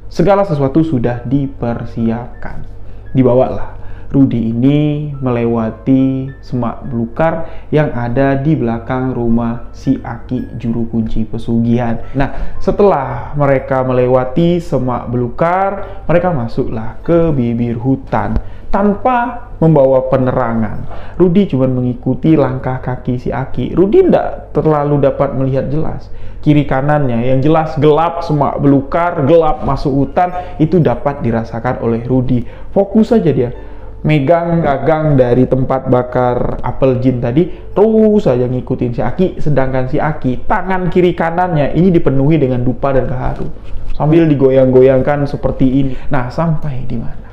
Segala sesuatu sudah dipersiapkan. Dibawalah Rudi ini melewati semak belukar yang ada di belakang rumah si Aki juru kunci pesugihan. Nah, setelah mereka melewati semak belukar, mereka masuklah ke bibir hutan tanpa membawa penerangan. Rudi cuma mengikuti langkah kaki si Aki. Rudi tidak terlalu dapat melihat jelas kiri kanannya, yang jelas gelap, semak belukar, gelap masuk hutan, itu dapat dirasakan oleh Rudi. Fokus saja dia megang gagang dari tempat bakar apel jin tadi, terus saja ngikutin si Aki. Sedangkan si Aki, tangan kiri kanannya ini dipenuhi dengan dupa dan gaharu sambil digoyang-goyangkan seperti ini. Nah, sampai di mana?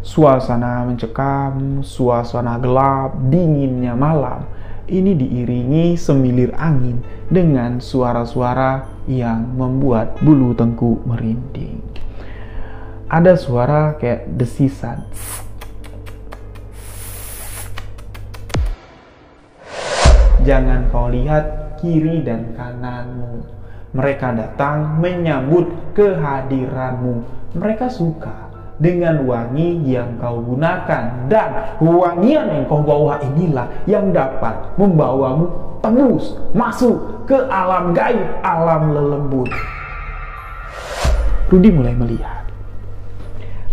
Suasana mencekam, suasana gelap, dinginnya malam ini diiringi semilir angin dengan suara-suara yang membuat bulu tengkuk merinding. Ada suara kayak desisan. Jangan kau lihat kiri dan kananmu. Mereka datang menyambut kehadiranmu. Mereka suka dengan wangi yang kau gunakan, dan wangian yang kau bawa inilah yang dapat membawamu tembus masuk ke alam gaib, alam lelembut. Rudi mulai melihat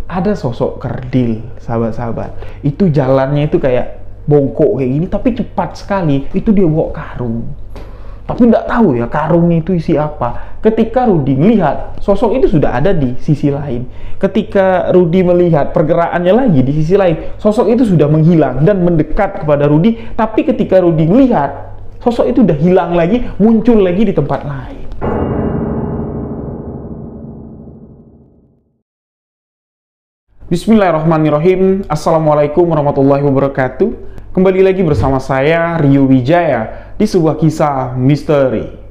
ada sosok kerdil, sahabat-sahabat. Itu jalannya itu kayak bongkok kayak gini, tapi cepat sekali. Itu dia bawa karung, tapi nggak tahu ya karungnya itu isi apa. Ketika Rudi melihat, sosok itu sudah ada di sisi lain. Ketika Rudi melihat pergerakannya lagi di sisi lain, sosok itu sudah menghilang dan mendekat kepada Rudi. Tapi ketika Rudi melihat, sosok itu udah hilang lagi, muncul lagi di tempat lain. Bismillahirrahmanirrahim. Assalamualaikum warahmatullahi wabarakatuh. Kembali lagi bersama saya, Rio Wijaya, di sebuah kisah misteri.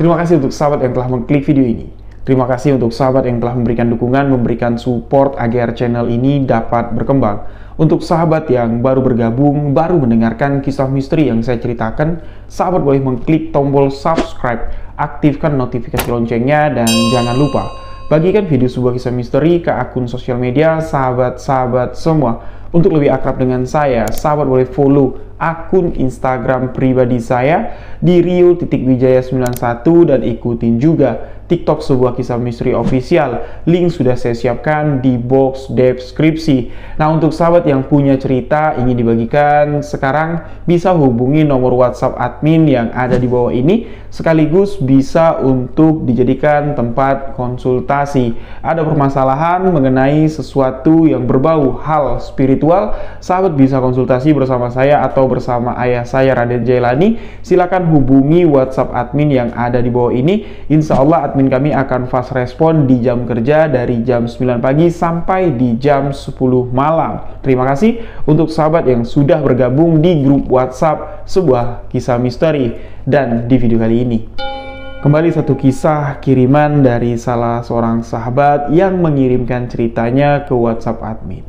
Terima kasih untuk sahabat yang telah mengklik video ini. Terima kasih untuk sahabat yang telah memberikan dukungan, memberikan support agar channel ini dapat berkembang. Untuk sahabat yang baru bergabung, baru mendengarkan kisah misteri yang saya ceritakan, sahabat boleh mengklik tombol subscribe, aktifkan notifikasi loncengnya, dan jangan lupa bagikan video sebuah kisah misteri ke akun sosial media sahabat-sahabat semua. Untuk lebih akrab dengan saya, sahabat boleh follow akun Instagram pribadi saya di rio.wijaya91 dan ikutin juga TikTok sebuah kisah misteri official. Link sudah saya siapkan di box deskripsi. Nah, untuk sahabat yang punya cerita ingin dibagikan sekarang, bisa hubungi nomor WhatsApp admin yang ada di bawah ini, sekaligus bisa untuk dijadikan tempat konsultasi. Ada permasalahan mengenai sesuatu yang berbau hal spiritual, sahabat bisa konsultasi bersama saya atau bersama ayah saya, Raden Jailani. Silakan hubungi WhatsApp admin yang ada di bawah ini. Insya Allah admin kami akan fast respon di jam kerja dari jam 9 pagi sampai di jam 10 malam. Terima kasih untuk sahabat yang sudah bergabung di grup WhatsApp sebuah kisah misteri. Dan di video kali ini kembali satu kisah kiriman dari salah seorang sahabat yang mengirimkan ceritanya ke WhatsApp admin.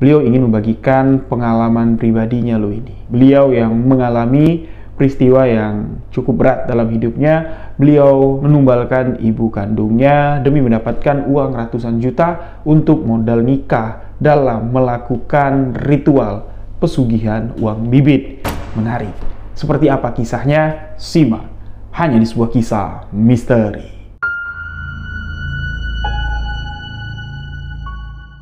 Beliau ingin membagikan pengalaman pribadinya loh ini. Beliau yang mengalami peristiwa yang cukup berat dalam hidupnya. Beliau menumbalkan ibu kandungnya demi mendapatkan uang ratusan juta untuk modal nikah dalam melakukan ritual pesugihan uang bibit. Menarik. Seperti apa kisahnya? Simak hanya di sebuah kisah misteri.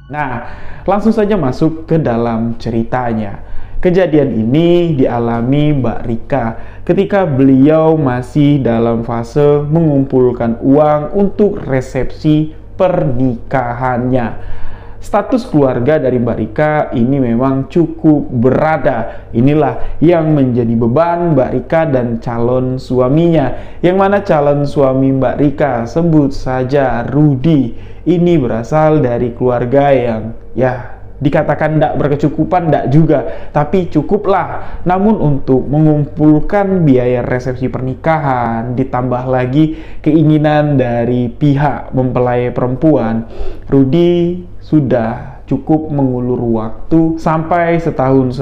Nah, langsung saja masuk ke dalam ceritanya. Kejadian ini dialami Mbak Rika ketika beliau masih dalam fase mengumpulkan uang untuk resepsi pernikahannya. Status keluarga dari Mbak Rika ini memang cukup berada. Inilah yang menjadi beban Mbak Rika dan calon suaminya. Yang mana calon suami Mbak Rika, sebut saja Rudy, ini berasal dari keluarga yang dikatakan tidak berkecukupan, tidak juga, tapi cukuplah. Namun untuk mengumpulkan biaya resepsi pernikahan, ditambah lagi keinginan dari pihak mempelai perempuan, Rudy sudah cukup mengulur waktu sampai 1,5 tahun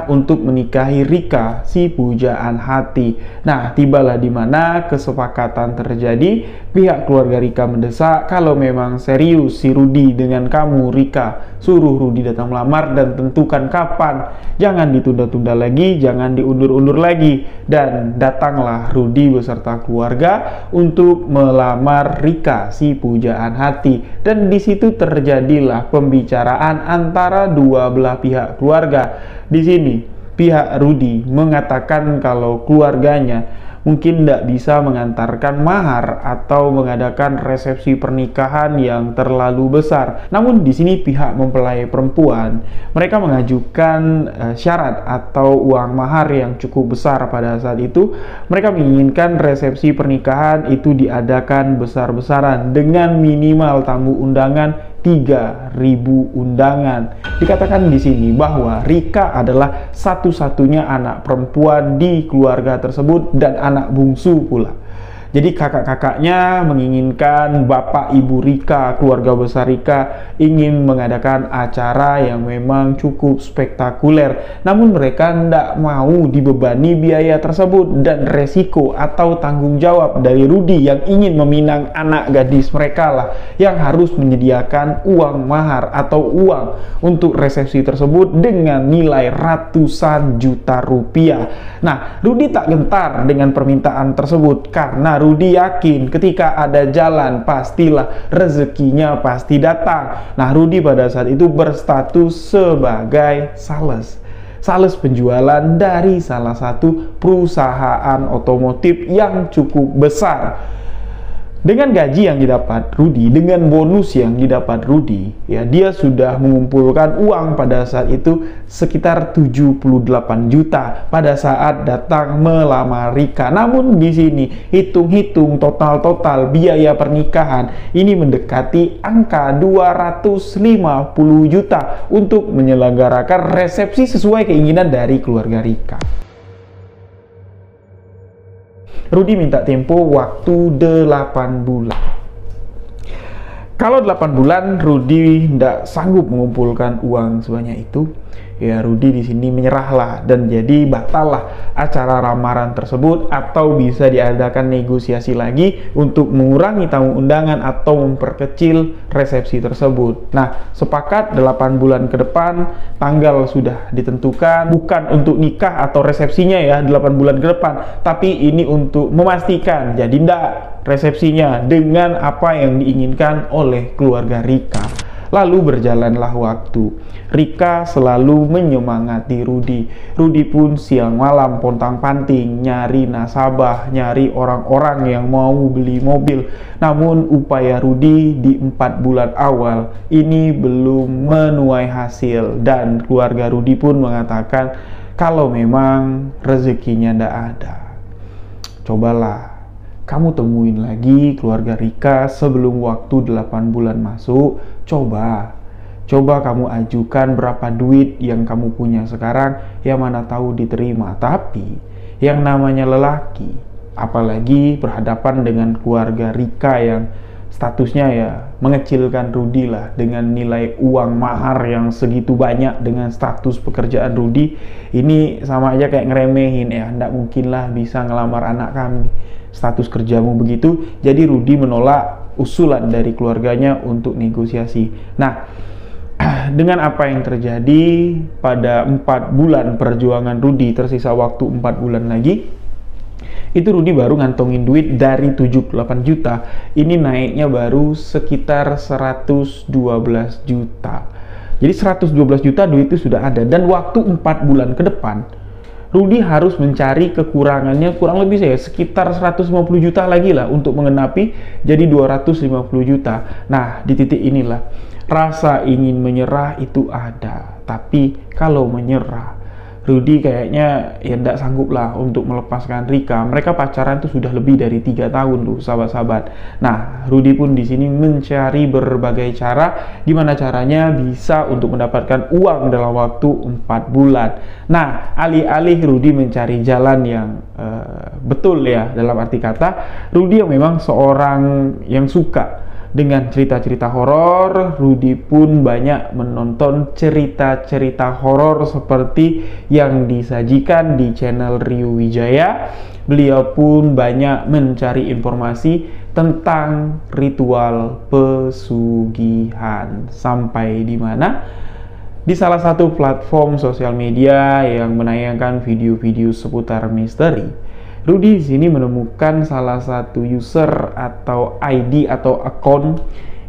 untuk menikahi Rika, si pujaan hati. Nah, tibalah di mana kesepakatan terjadi. Pihak keluarga Rika mendesak kalau memang serius si Rudy dengan kamu, Rika, suruh Rudy datang melamar dan tentukan kapan. Jangan ditunda-tunda lagi, jangan diundur-undur lagi. Dan datanglah Rudy beserta keluarga untuk melamar Rika, si pujaan hati. Dan di situ terjadilah pembicaraan antara dua belah pihak keluarga. Di sini pihak Rudy mengatakan kalau keluarganya mungkin tidak bisa mengantarkan mahar atau mengadakan resepsi pernikahan yang terlalu besar. Namun di sini pihak mempelai perempuan, mereka mengajukan syarat atau uang mahar yang cukup besar pada saat itu. Mereka menginginkan resepsi pernikahan itu diadakan besar-besaran dengan minimal tamu undangan 3.000 undangan. Dikatakan di sini bahwa Rika adalah satu-satunya anak perempuan di keluarga tersebut dan anak bungsu pula. Jadi kakak-kakaknya menginginkan bapak ibu Rika, keluarga besar Rika, ingin mengadakan acara yang memang cukup spektakuler. Namun mereka tidak mau dibebani biaya tersebut dan resiko atau tanggung jawab dari Rudy yang ingin meminang anak gadis mereka lah yang harus menyediakan uang mahar atau uang untuk resepsi tersebut dengan nilai ratusan juta rupiah. Nah, Rudy tak gentar dengan permintaan tersebut karena Rudy yakin ketika ada jalan pastilah rezekinya pasti datang. Nah, Rudy pada saat itu berstatus sebagai sales penjualan dari salah satu perusahaan otomotif yang cukup besar. Dengan gaji yang didapat Rudy, dengan bonus yang didapat Rudy, ya dia sudah mengumpulkan uang pada saat itu sekitar 78 juta pada saat datang melamar Rika. Namun di sini hitung-hitung total biaya pernikahan ini mendekati angka 250 juta untuk menyelenggarakan resepsi sesuai keinginan dari keluarga Rika. Rudy minta tempo waktu 8 bulan. Kalau 8 bulan Rudy tidak sanggup mengumpulkan uang sebanyak itu, ya Rudy di sini menyerahlah dan jadi batallah acara lamaran tersebut atau bisa diadakan negosiasi lagi untuk mengurangi tamu undangan atau memperkecil resepsi tersebut. Nah, sepakat 8 bulan ke depan tanggal sudah ditentukan, bukan untuk nikah atau resepsinya ya 8 bulan ke depan, tapi ini untuk memastikan jadi ndak resepsinya dengan apa yang diinginkan oleh keluarga Rika. Lalu berjalanlah waktu. Rika selalu menyemangati Rudy. Rudy pun siang malam pontang-panting nyari nasabah, nyari orang-orang yang mau beli mobil. Namun upaya Rudy di 4 bulan awal ini belum menuai hasil dan keluarga Rudy pun mengatakan kalau memang rezekinya ndak ada, cobalah kamu temuin lagi keluarga Rika sebelum waktu 8 bulan masuk. Coba kamu ajukan berapa duit yang kamu punya sekarang, yang mana tahu diterima. Tapi yang namanya lelaki, apalagi berhadapan dengan keluarga Rika yang statusnya ya mengecilkan Rudy lah dengan nilai uang mahar yang segitu banyak dengan status pekerjaan Rudy, ini sama aja kayak ngeremehin ya, ndak mungkin lah bisa ngelamar anak kami, status kerjamu begitu. Jadi Rudy menolak usulan dari keluarganya untuk negosiasi. Nah, dengan apa yang terjadi pada 4 bulan perjuangan Rudy, tersisa waktu 4 bulan lagi, Itu Rudy baru ngantongin duit dari 78 juta, ini naiknya baru sekitar 112 juta. Jadi 112 juta duit itu sudah ada, dan waktu 4 bulan ke depan Rudy harus mencari kekurangannya kurang lebih sekitar 150 juta lagi lah untuk mengenapi jadi 250 juta. Nah, di titik inilah rasa ingin menyerah itu ada. Tapi kalau menyerah, Rudy kayaknya ya tidak sanggup lah untuk melepaskan Rika. Mereka pacaran tuh sudah lebih dari 3 tahun loh, sahabat-sahabat. Nah, Rudy pun di sini mencari berbagai cara, gimana caranya bisa untuk mendapatkan uang dalam waktu 4 bulan. Nah, alih-alih Rudy mencari jalan yang betul ya, dalam arti kata, Rudy yang memang seorang yang suka dengan cerita-cerita horor, Rudy pun banyak menonton cerita-cerita horor seperti yang disajikan di channel Rio Wijaya. Beliau pun banyak mencari informasi tentang ritual pesugihan. Sampai di mana? Di salah satu platform sosial media yang menayangkan video-video seputar misteri, Rudy di sini menemukan salah satu user atau ID atau akun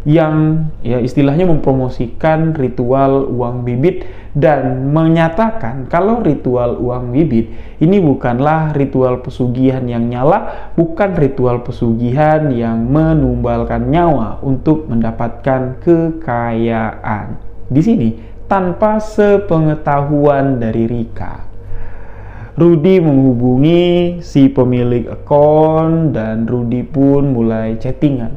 yang ya istilahnya mempromosikan ritual uang bibit dan menyatakan kalau ritual uang bibit ini bukanlah ritual pesugihan yang nyala, bukan ritual pesugihan yang menumbalkan nyawa untuk mendapatkan kekayaan. Di sini tanpa sepengetahuan dari Rika, Rudy menghubungi si pemilik akun dan Rudy pun mulai chattingan.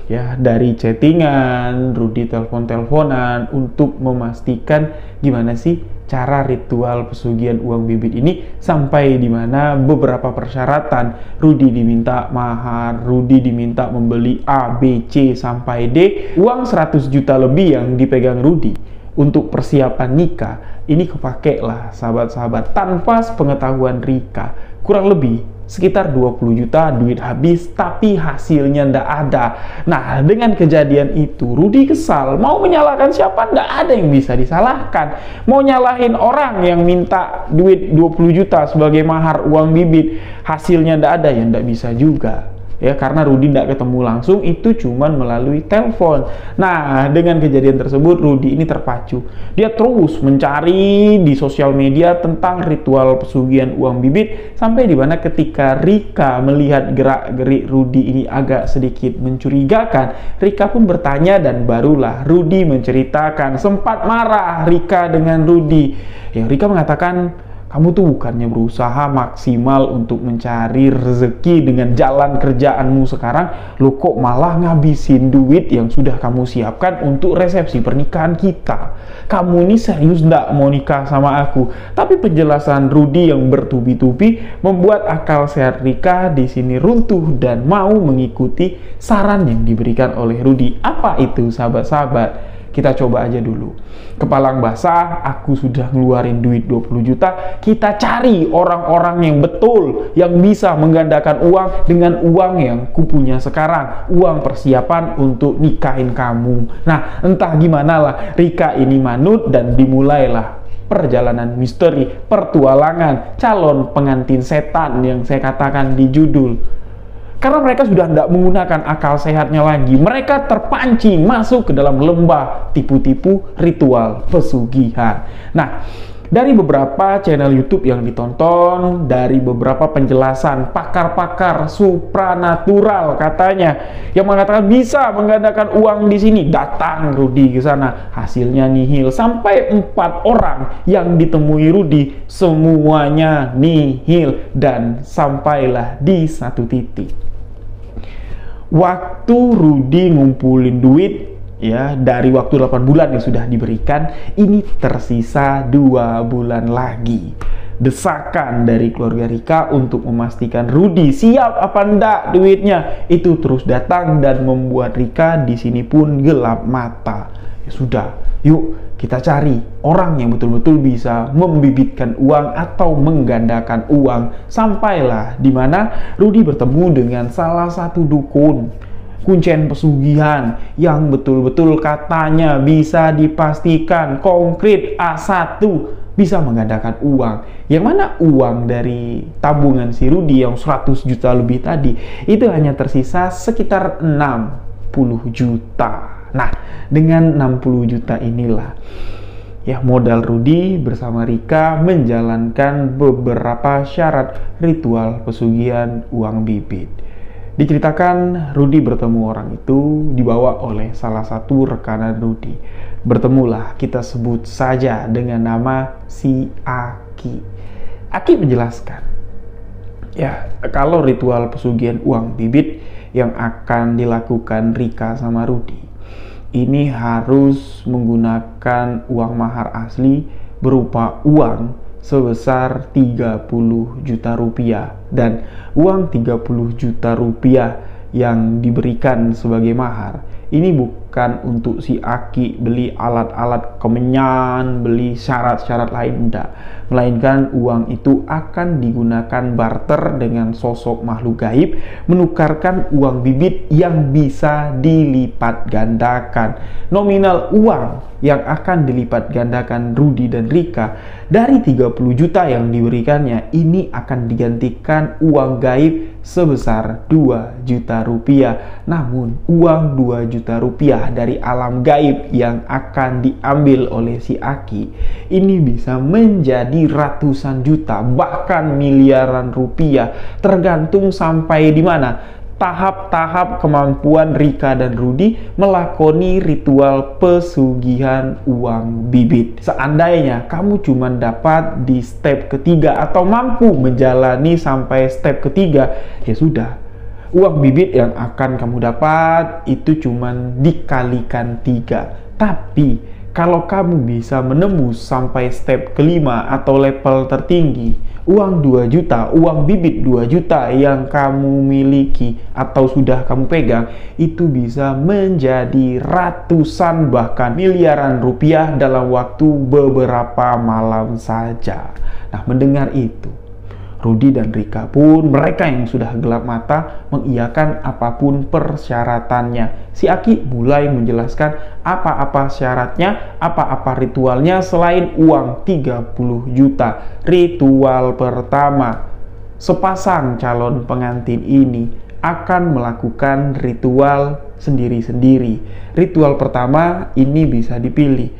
Ya, dari chattingan, Rudy telepon-teleponan untuk memastikan gimana sih cara ritual pesugihan uang bibit ini, sampai di mana beberapa persyaratan. Rudy diminta mahar, Rudy diminta membeli A, B, C sampai D. Uang 100 juta lebih yang dipegang Rudy untuk persiapan nikah ini kepake lah sahabat-sahabat, tanpa sepengetahuan Rika. Kurang lebih sekitar 20 juta duit habis, tapi hasilnya ndak ada. Nah, dengan kejadian itu Rudy kesal, mau menyalahkan siapa ndak ada yang bisa disalahkan. Mau nyalahin orang yang minta duit 20 juta sebagai mahar uang bibit, hasilnya ndak ada, ya ndak bisa juga. Ya, karena Rudy tidak ketemu langsung, itu cuman melalui telepon. Nah, dengan kejadian tersebut Rudy ini terpacu. Dia terus mencari di sosial media tentang ritual pesugihan uang bibit, sampai di mana ketika Rika melihat gerak-gerik Rudy ini agak sedikit mencurigakan, Rika pun bertanya dan barulah Rudy menceritakan. Sempat marah Rika dengan Rudy. Ya, Rika mengatakan, kamu tuh bukannya berusaha maksimal untuk mencari rezeki dengan jalan kerjaanmu sekarang, lo kok malah ngabisin duit yang sudah kamu siapkan untuk resepsi pernikahan kita. Kamu ini serius ndak mau nikah sama aku? Tapi penjelasan Rudy yang bertubi-tubi membuat akal sehat Rika di sini runtuh dan mau mengikuti saran yang diberikan oleh Rudy. Apa itu, sahabat-sahabat? Kita coba aja dulu. Kepalang basah, aku sudah ngeluarin duit 20 juta. Kita cari orang-orang yang betul, yang bisa menggandakan uang dengan uang yang kupunya sekarang. Uang persiapan untuk nikahin kamu. Nah, entah gimana lah, Rika ini manut dan dimulailah perjalanan misteri, pertualangan calon pengantin setan yang saya katakan di judul. Karena mereka sudah tidak menggunakan akal sehatnya lagi. Mereka terpancing masuk ke dalam lembah tipu-tipu ritual pesugihan. Nah, dari beberapa channel YouTube yang ditonton, dari beberapa penjelasan pakar-pakar supranatural katanya, yang mengatakan bisa menggandakan uang di sini, datang Rudy ke sana, hasilnya nihil. Sampai 4 orang yang ditemui Rudy, semuanya nihil. Dan sampailah di satu titik. Waktu Rudy ngumpulin duit ya dari waktu 8 bulan yang sudah diberikan, ini tersisa 2 bulan lagi. Desakan dari keluarga Rika untuk memastikan Rudy siap apa enggak duitnya itu terus datang dan membuat Rika di sini pun gelap mata. Ya sudah, yuk kita cari orang yang betul-betul bisa membibitkan uang atau menggandakan uang. Sampailah di mana Rudy bertemu dengan salah satu dukun kuncen pesugihan yang betul-betul katanya bisa dipastikan konkret A1 bisa menggandakan uang. Yang mana uang dari tabungan si Rudy yang 100 juta lebih tadi, itu hanya tersisa sekitar 60 juta. Nah, dengan 60 juta inilah ya modal Rudy bersama Rika menjalankan beberapa syarat ritual pesugihan uang bibit. Diceritakan Rudy bertemu orang itu dibawa oleh salah satu rekanan Rudy. Bertemulah, kita sebut saja dengan nama si Aki. Aki menjelaskan, ya kalau ritual pesugihan uang bibit yang akan dilakukan Rika sama Rudy, ini harus menggunakan uang mahar asli berupa uang sebesar 30 juta rupiah, dan uang 30 juta rupiah yang diberikan sebagai mahar ini bukan untuk si Aki beli alat-alat kemenyan, beli syarat-syarat lain, enggak, melainkan uang itu akan digunakan barter dengan sosok makhluk gaib, menukarkan uang bibit yang bisa dilipat gandakan. Nominal uang yang akan dilipat gandakan Rudy dan Rika dari 30 juta yang diberikannya ini akan digantikan uang gaib sebesar 2 juta rupiah. Namun uang 2 juta rupiah dari alam gaib yang akan diambil oleh si Aki ini bisa menjadi ratusan juta, bahkan miliaran rupiah, tergantung sampai di mana tahap-tahap kemampuan Rika dan Rudy melakoni ritual pesugihan uang bibit. Seandainya kamu cuma dapat di step ketiga atau mampu menjalani sampai step ketiga, ya sudah, uang bibit yang akan kamu dapat itu cuma dikalikan 3. Tapi kalau kamu bisa menembus sampai step kelima atau level tertinggi, uang 2 juta, uang bibit 2 juta yang kamu miliki atau sudah kamu pegang, itu bisa menjadi ratusan bahkan miliaran rupiah dalam waktu beberapa malam saja. Nah, mendengar itu, Rudy dan Rika pun, mereka yang sudah gelap mata, mengiyakan apapun persyaratannya. Si Aki mulai menjelaskan apa-apa syaratnya, apa-apa ritualnya selain uang 30 juta. Ritual pertama, sepasang calon pengantin ini akan melakukan ritual sendiri-sendiri. Ritual pertama ini bisa dipilih,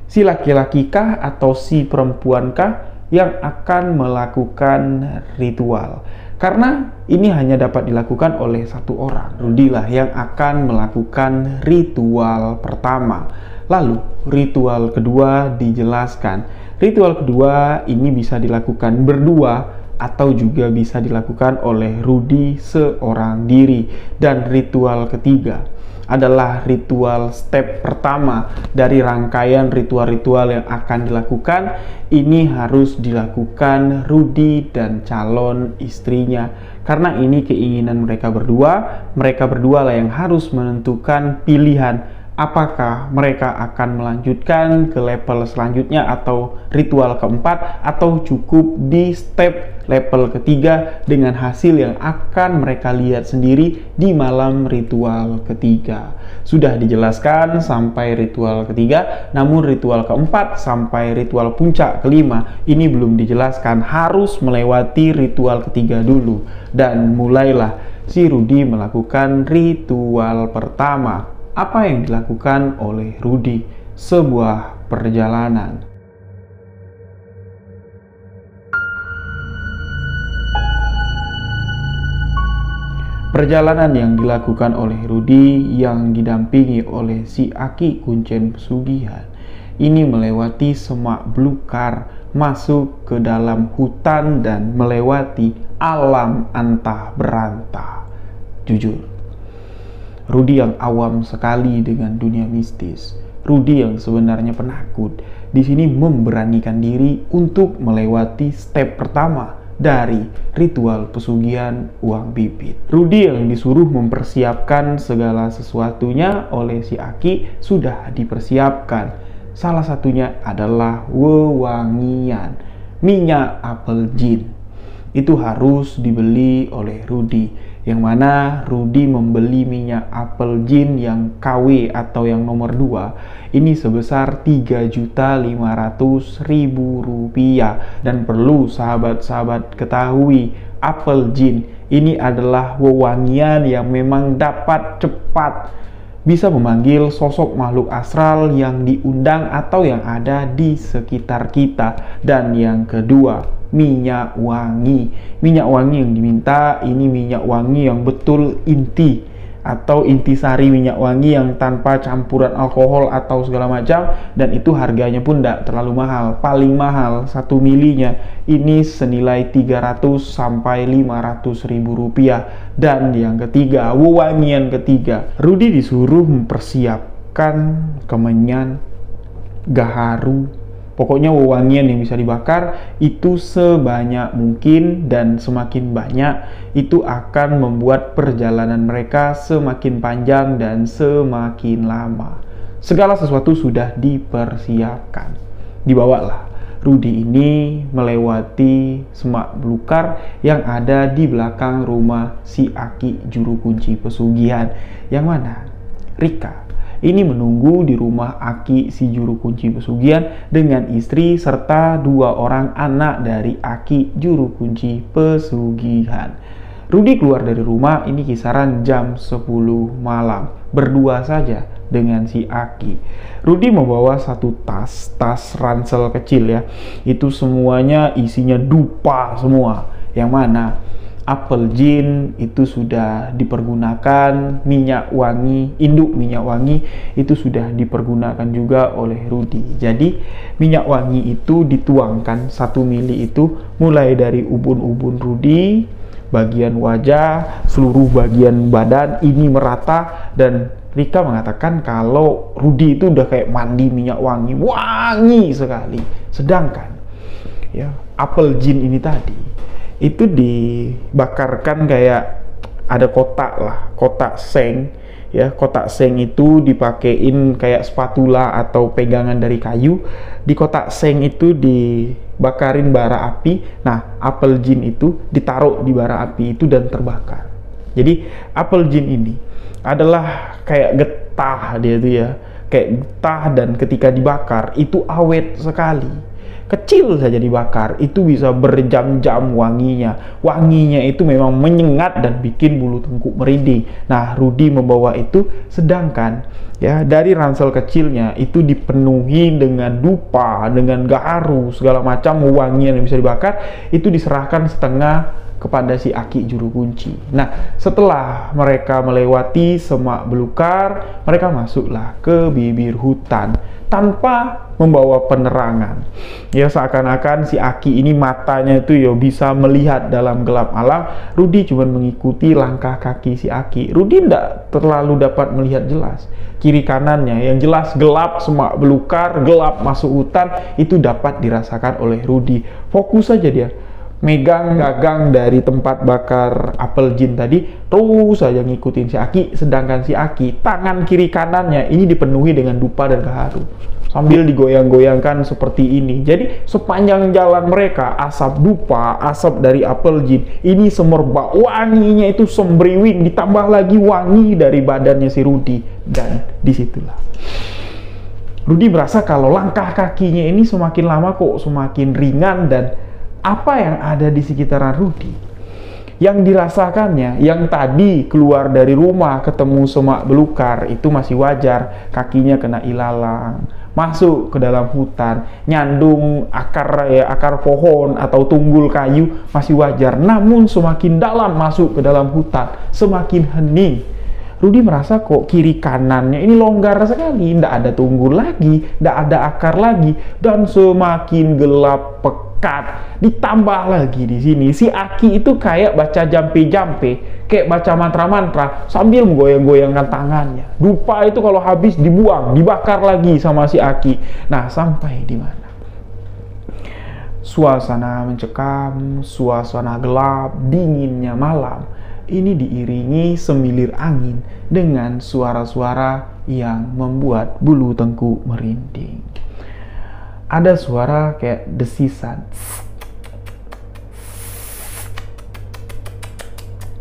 si laki-laki kah atau si perempuan kah yang akan melakukan ritual, karena ini hanya dapat dilakukan oleh satu orang. Rudy lah yang akan melakukan ritual pertama. Lalu ritual kedua dijelaskan. Ritual kedua ini bisa dilakukan berdua atau juga bisa dilakukan oleh Rudy seorang diri. Dan ritual ketiga adalah ritual step pertama dari rangkaian ritual-ritual yang akan dilakukan. Ini harus dilakukan Rudy dan calon istrinya, karena ini keinginan mereka berdua. Mereka berdua lah yang harus menentukan pilihan apakah mereka akan melanjutkan ke level selanjutnya atau ritual keempat, atau cukup di step level ketiga dengan hasil yang akan mereka lihat sendiri di malam ritual ketiga. Sudah dijelaskan sampai ritual ketiga, namun ritual keempat sampai ritual puncak kelima ini belum dijelaskan, harus melewati ritual ketiga dulu. Dan mulailah si Rudy melakukan ritual pertama. Apa yang dilakukan oleh Rudy? Sebuah perjalanan. Perjalanan yang dilakukan oleh Rudy yang didampingi oleh si Aki kuncen pesugihan ini melewati semak belukar, masuk ke dalam hutan dan melewati alam antah berantah. Jujur, Rudy yang awam sekali dengan dunia mistis, Rudy yang sebenarnya penakut, di sini memberanikan diri untuk melewati step pertama dari ritual pesugihan uang bibit. Rudy yang disuruh mempersiapkan segala sesuatunya oleh si Aki sudah dipersiapkan. Salah satunya adalah wewangian, minyak apel jin. itu harus dibeli oleh Rudy. Yang mana Rudy membeli minyak apel gin yang KW atau yang nomor 2 ini sebesar Rp3.500.000. Dan perlu sahabat-sahabat ketahui, apel gin ini adalah wewangian yang memang dapat cepat bisa memanggil sosok makhluk astral yang diundang atau yang ada di sekitar kita. Dan yang kedua, minyak wangi. Minyak wangi yang diminta ini minyak wangi yang betul inti atau intisari minyak wangi yang tanpa campuran alkohol atau segala macam, dan itu harganya pun tidak terlalu mahal. Paling mahal 1 milinya ini senilai 300 sampai 500 ribu rupiah. Dan yang ketiga, wewangian ketiga, Rudy disuruh mempersiapkan kemenyan, gaharu, pokoknya wewangian yang bisa dibakar itu sebanyak mungkin, dan semakin banyak itu akan membuat perjalanan mereka semakin panjang dan semakin lama. Segala sesuatu sudah dipersiapkan. Dibawalah Rudy ini melewati semak belukar yang ada di belakang rumah si Aki juru kunci pesugihan, yang mana Rika ini menunggu di rumah Aki si juru kunci pesugihan dengan istri serta 2 orang anak dari Aki juru kunci pesugihan. Rudy keluar dari rumah ini kisaran jam 10 malam, berdua saja dengan si Aki. Rudy membawa satu tas ransel kecil ya, itu semuanya isinya dupa semua, yang mana apel gin itu sudah dipergunakan, minyak wangi, induk minyak wangi itu sudah dipergunakan juga oleh Rudy. Jadi minyak wangi itu dituangkan 1 mili itu mulai dari ubun-ubun Rudy, bagian wajah, seluruh bagian badan ini merata. Dan Rika mengatakan kalau Rudy itu udah kayak mandi minyak wangi, wangi sekali. Sedangkan ya apel gin ini tadi itu dibakarkan kayak ada kotak lah, kotak seng ya. Kotak seng itu dipakein kayak spatula atau pegangan dari kayu. Di kotak seng itu dibakarin bara api. Nah, apel gin itu ditaruh di bara api itu dan terbakar. Jadi apel gin ini adalah kayak getah, dia itu ya, kayak getah, dan ketika dibakar itu awet sekali. Kecil saja dibakar itu bisa berjam-jam wanginya. Wanginya itu memang menyengat dan bikin bulu tengkuk merinding. Nah, Rudy membawa itu, sedangkan ya dari ransel kecilnya itu dipenuhi dengan dupa, dengan gaharu, segala macam wangian yang bisa dibakar, itu diserahkan setengah kepada si Aki juru kunci. Nah, setelah mereka melewati semak belukar, mereka masuklah ke bibir hutan tanpa membawa penerangan. Ya, seakan-akan si Aki ini matanya itu ya bisa melihat dalam gelap malam. Rudy cuma mengikuti langkah kaki si Aki. Rudy tidak terlalu dapat melihat jelas kiri kanannya, yang jelas gelap semak belukar, gelap masuk hutan itu dapat dirasakan oleh Rudy. Fokus saja dia megang gagang dari tempat bakar apel gin tadi, terus saja ngikutin si Aki. Sedangkan si Aki, tangan kiri kanannya ini dipenuhi dengan dupa dan gaharu sambil digoyang-goyangkan seperti ini. Jadi sepanjang jalan mereka, asap dupa, asap dari apel gin ini semerbak, wanginya itu sembriwing, ditambah lagi wangi dari badannya si Rudy. Dan disitulah Rudy merasa kalau langkah kakinya ini semakin lama kok semakin ringan. Dan apa yang ada di sekitaran Rudy yang dirasakannya, yang tadi keluar dari rumah ketemu semak belukar itu masih wajar, kakinya kena ilalang, masuk ke dalam hutan, nyandung akar pohon atau tunggul kayu masih wajar. Namun semakin dalam masuk ke dalam hutan, semakin hening. Rudy merasa kok kiri kanannya ini longgar sekali, tidak ada tunggul lagi, tidak ada akar lagi, dan semakin gelap pekat. Ditambah lagi di sini si Aki itu kayak baca jampe-jampe, kayak baca mantra-mantra sambil menggoyang-goyangkan tangannya. Dupa itu kalau habis dibuang, dibakar lagi sama si Aki. Nah, sampai di mana? Suasana mencekam, suasana gelap, dinginnya malam ini diiringi semilir angin dengan suara-suara yang membuat bulu tengkuk merinding. Ada suara kayak desisan,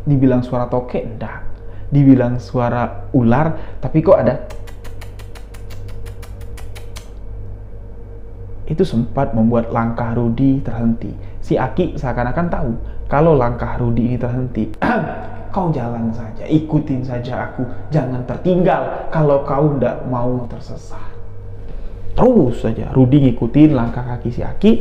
Dibilang suara tokek, enggak. Dibilang suara ular, tapi kok ada. Itu sempat membuat langkah Rudy terhenti. Si Aki seakan-akan tahu kalau langkah Rudy ini terhenti. Kau jalan saja, ikutin saja aku, jangan tertinggal kalau kau ndak mau tersesat. Terus saja Rudy ngikutin langkah kaki si Aki.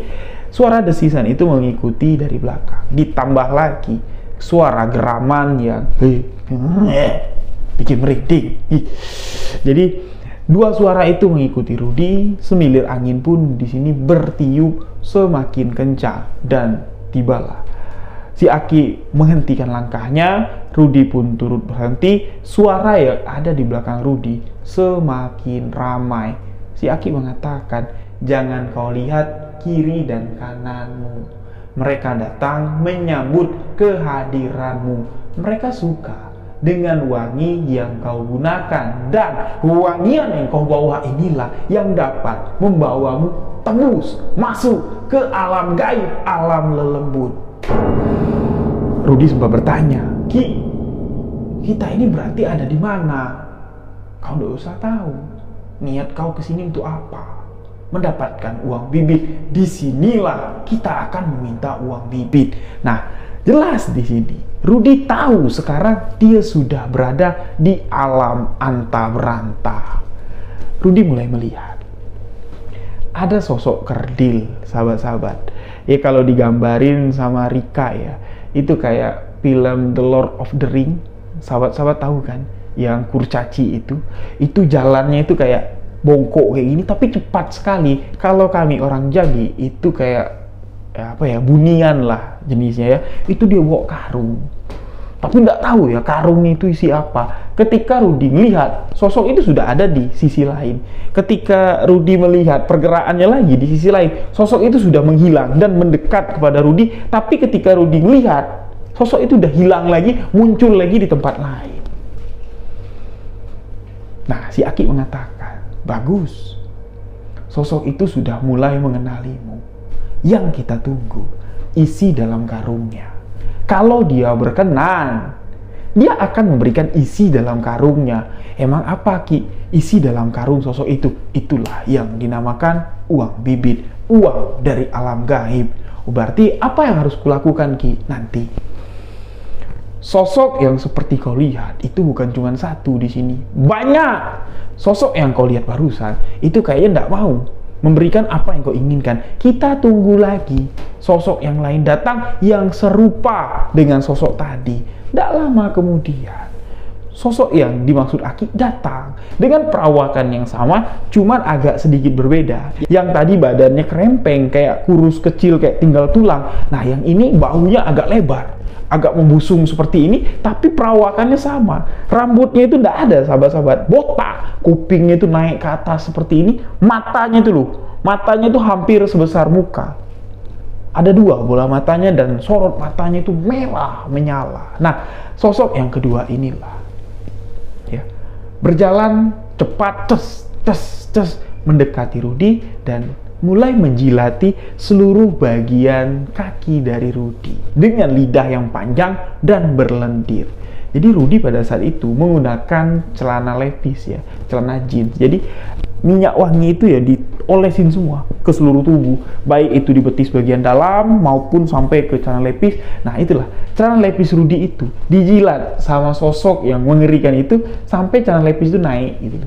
Suara desisan itu mengikuti dari belakang. Ditambah lagi suara geraman yang bikin merinding. Jadi dua suara itu mengikuti Rudy. Semilir angin pun di sini bertiup semakin kencang dan tibalah si Aki menghentikan langkahnya. Rudy pun turut berhenti. Suara yang ada di belakang Rudy semakin ramai. Si Aki mengatakan, jangan kau lihat kiri dan kananmu. Mereka datang menyambut kehadiranmu. Mereka suka dengan wangi yang kau gunakan. Dan wangian yang kau bawa inilah yang dapat membawamu tembus masuk ke alam gaib, alam lelembut. Rudy sempat bertanya, Ki, kita ini berarti ada di mana? Kau tidak usah tahu. Niat kau kesini untuk apa? Mendapatkan uang bibit. Disinilah kita akan meminta uang bibit. Nah, jelas di sini Rudy tahu sekarang dia sudah berada di alam anta beranta. Rudy mulai melihat ada sosok kerdil, sahabat-sahabat. Ya kalau digambarin sama Rika ya, itu kayak film The Lord of the Ring. Sahabat-sahabat tahu kan, yang kurcaci itu jalannya itu kayak bongkok kayak gini, tapi cepat sekali. Kalau kami orang Jambi itu kayak bunian lah jenisnya ya. Itu dia bawa karung, tapi nggak tahu ya karung itu isi apa. Ketika Rudy melihat sosok itu sudah ada di sisi lain. Ketika Rudy melihat pergerakannya lagi di sisi lain, sosok itu sudah menghilang dan mendekat kepada Rudy. Tapi ketika Rudy melihat sosok itu udah hilang lagi, muncul lagi di tempat lain. Nah, si Aki mengatakan, bagus, sosok itu sudah mulai mengenalimu. Yang kita tunggu isi dalam karungnya. Kalau dia berkenan, dia akan memberikan isi dalam karungnya. Emang apa, Ki? Isi dalam karung sosok itu? Itulah yang dinamakan uang bibit, uang dari alam gaib. Berarti apa yang harus kulakukan, Ki? Nanti. Sosok yang seperti kau lihat itu bukan cuma satu di sini. Banyak. Sosok yang kau lihat barusan itu kayaknya tidak mau memberikan apa yang kau inginkan. Kita tunggu lagi sosok yang lain datang yang serupa dengan sosok tadi. Tidak lama kemudian sosok yang dimaksud Aki datang dengan perawakan yang sama, cuman agak sedikit berbeda. Yang tadi badannya kerempeng, kayak kurus kecil, kayak tinggal tulang. Nah, yang ini bahunya agak lebar, agak membusung seperti ini, tapi perawakannya sama. Rambutnya itu tidak ada, sahabat-sahabat, botak. Kupingnya itu naik ke atas seperti ini. Matanya itu loh, matanya itu hampir sebesar muka. Ada dua bola matanya dan sorot matanya itu merah menyala. Nah, sosok yang kedua inilah ya, berjalan cepat, tes mendekati Rudy dan mulai menjilati seluruh bagian kaki dari Rudy dengan lidah yang panjang dan berlendir. Jadi Rudy pada saat itu menggunakan celana levis ya, celana jeans. Jadi minyak wangi itu ya diolesin semua ke seluruh tubuh, baik itu di betis bagian dalam maupun sampai ke celana levis. Nah, itulah celana levis Rudy itu dijilat sama sosok yang mengerikan itu sampai celana levis itu naik gitu.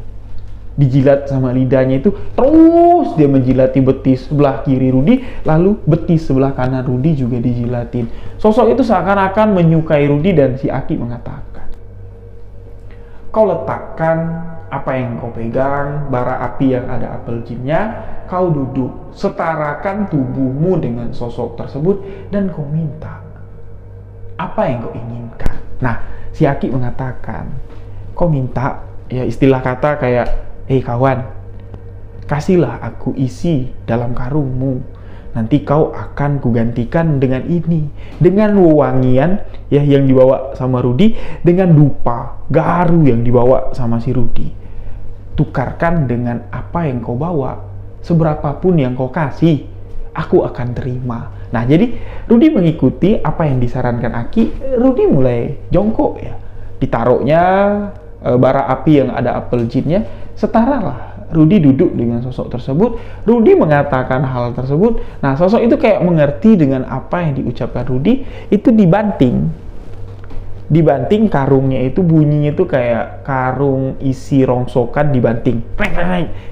Dijilat sama lidahnya itu, terus dia menjilati betis sebelah kiri Rudy, lalu betis sebelah kanan Rudy juga dijilatin. Sosok itu seakan-akan menyukai Rudy dan si Aki mengatakan, kau letakkan apa yang kau pegang, bara api yang ada apel jinnya, kau duduk, setarakan tubuhmu dengan sosok tersebut dan kau minta apa yang kau inginkan. Nah, si Aki mengatakan, kau minta, ya istilah kata kayak, kawan, kasihlah aku isi dalam karungmu. Nanti kau akan kugantikan dengan ini, dengan wewangian ya yang dibawa sama Rudy, dengan dupa garu yang dibawa sama si Rudy. Tukarkan dengan apa yang kau bawa, seberapapun yang kau kasih, aku akan terima. Nah, jadi Rudy mengikuti apa yang disarankan Aki. Rudy mulai jongkok ya. Ditaruhnya bara api yang ada apel jinnya, setara lah. Rudy duduk dengan sosok tersebut. Rudy mengatakan hal tersebut. Nah, sosok itu kayak mengerti dengan apa yang diucapkan Rudy. Itu dibanting karungnya itu bunyinya itu kayak karung isi rongsokan dibanting,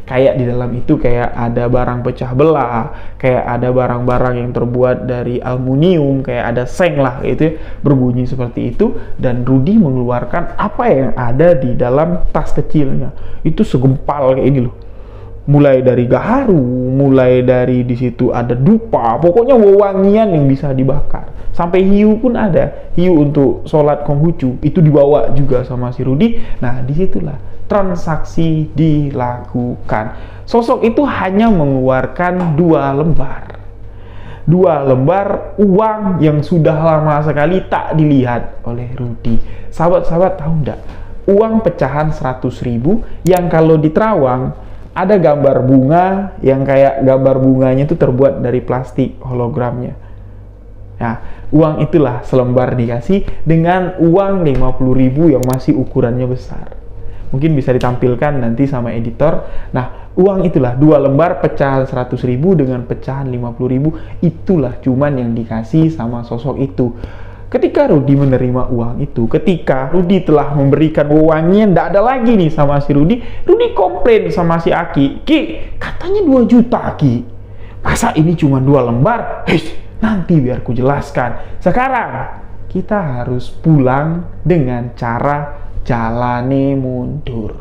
kayak di dalam itu kayak ada barang pecah belah, kayak ada barang-barang yang terbuat dari aluminium, kayak ada seng lah gitu ya, berbunyi seperti itu. Dan Rudy mengeluarkan apa yang ada di dalam tas kecilnya, itu segempal kayak ini loh, mulai dari gaharu, mulai dari di situ ada dupa, pokoknya wewangian yang bisa dibakar. Sampai hiu pun ada, hiu untuk sholat Konghucu itu dibawa juga sama si Rudy. Nah, disitulah transaksi dilakukan. Sosok itu hanya mengeluarkan 2 lembar uang yang sudah lama sekali tak dilihat oleh Rudy. Sahabat-sahabat tahu enggak? Uang pecahan 100.000 yang kalau di Terawang ada gambar bunga yang kayak gambar bunganya itu terbuat dari plastik hologramnya. Nah, uang itulah selembar dikasih dengan uang 50.000 yang masih ukurannya besar. Mungkin bisa ditampilkan nanti sama editor. Nah, uang itulah 2 lembar pecahan 100.000 dengan pecahan 50.000. Itulah cuman yang dikasih sama sosok itu. Ketika Rudy menerima uang itu, ketika Rudy telah memberikan wewangian, tidak ada lagi nih sama si Rudy. Rudy komplain sama si Aki, "Ki, katanya 2 juta, Ki. Masa ini cuma 2 lembar? Nanti biar ku jelaskan. Sekarang kita harus pulang dengan cara jalane mundur."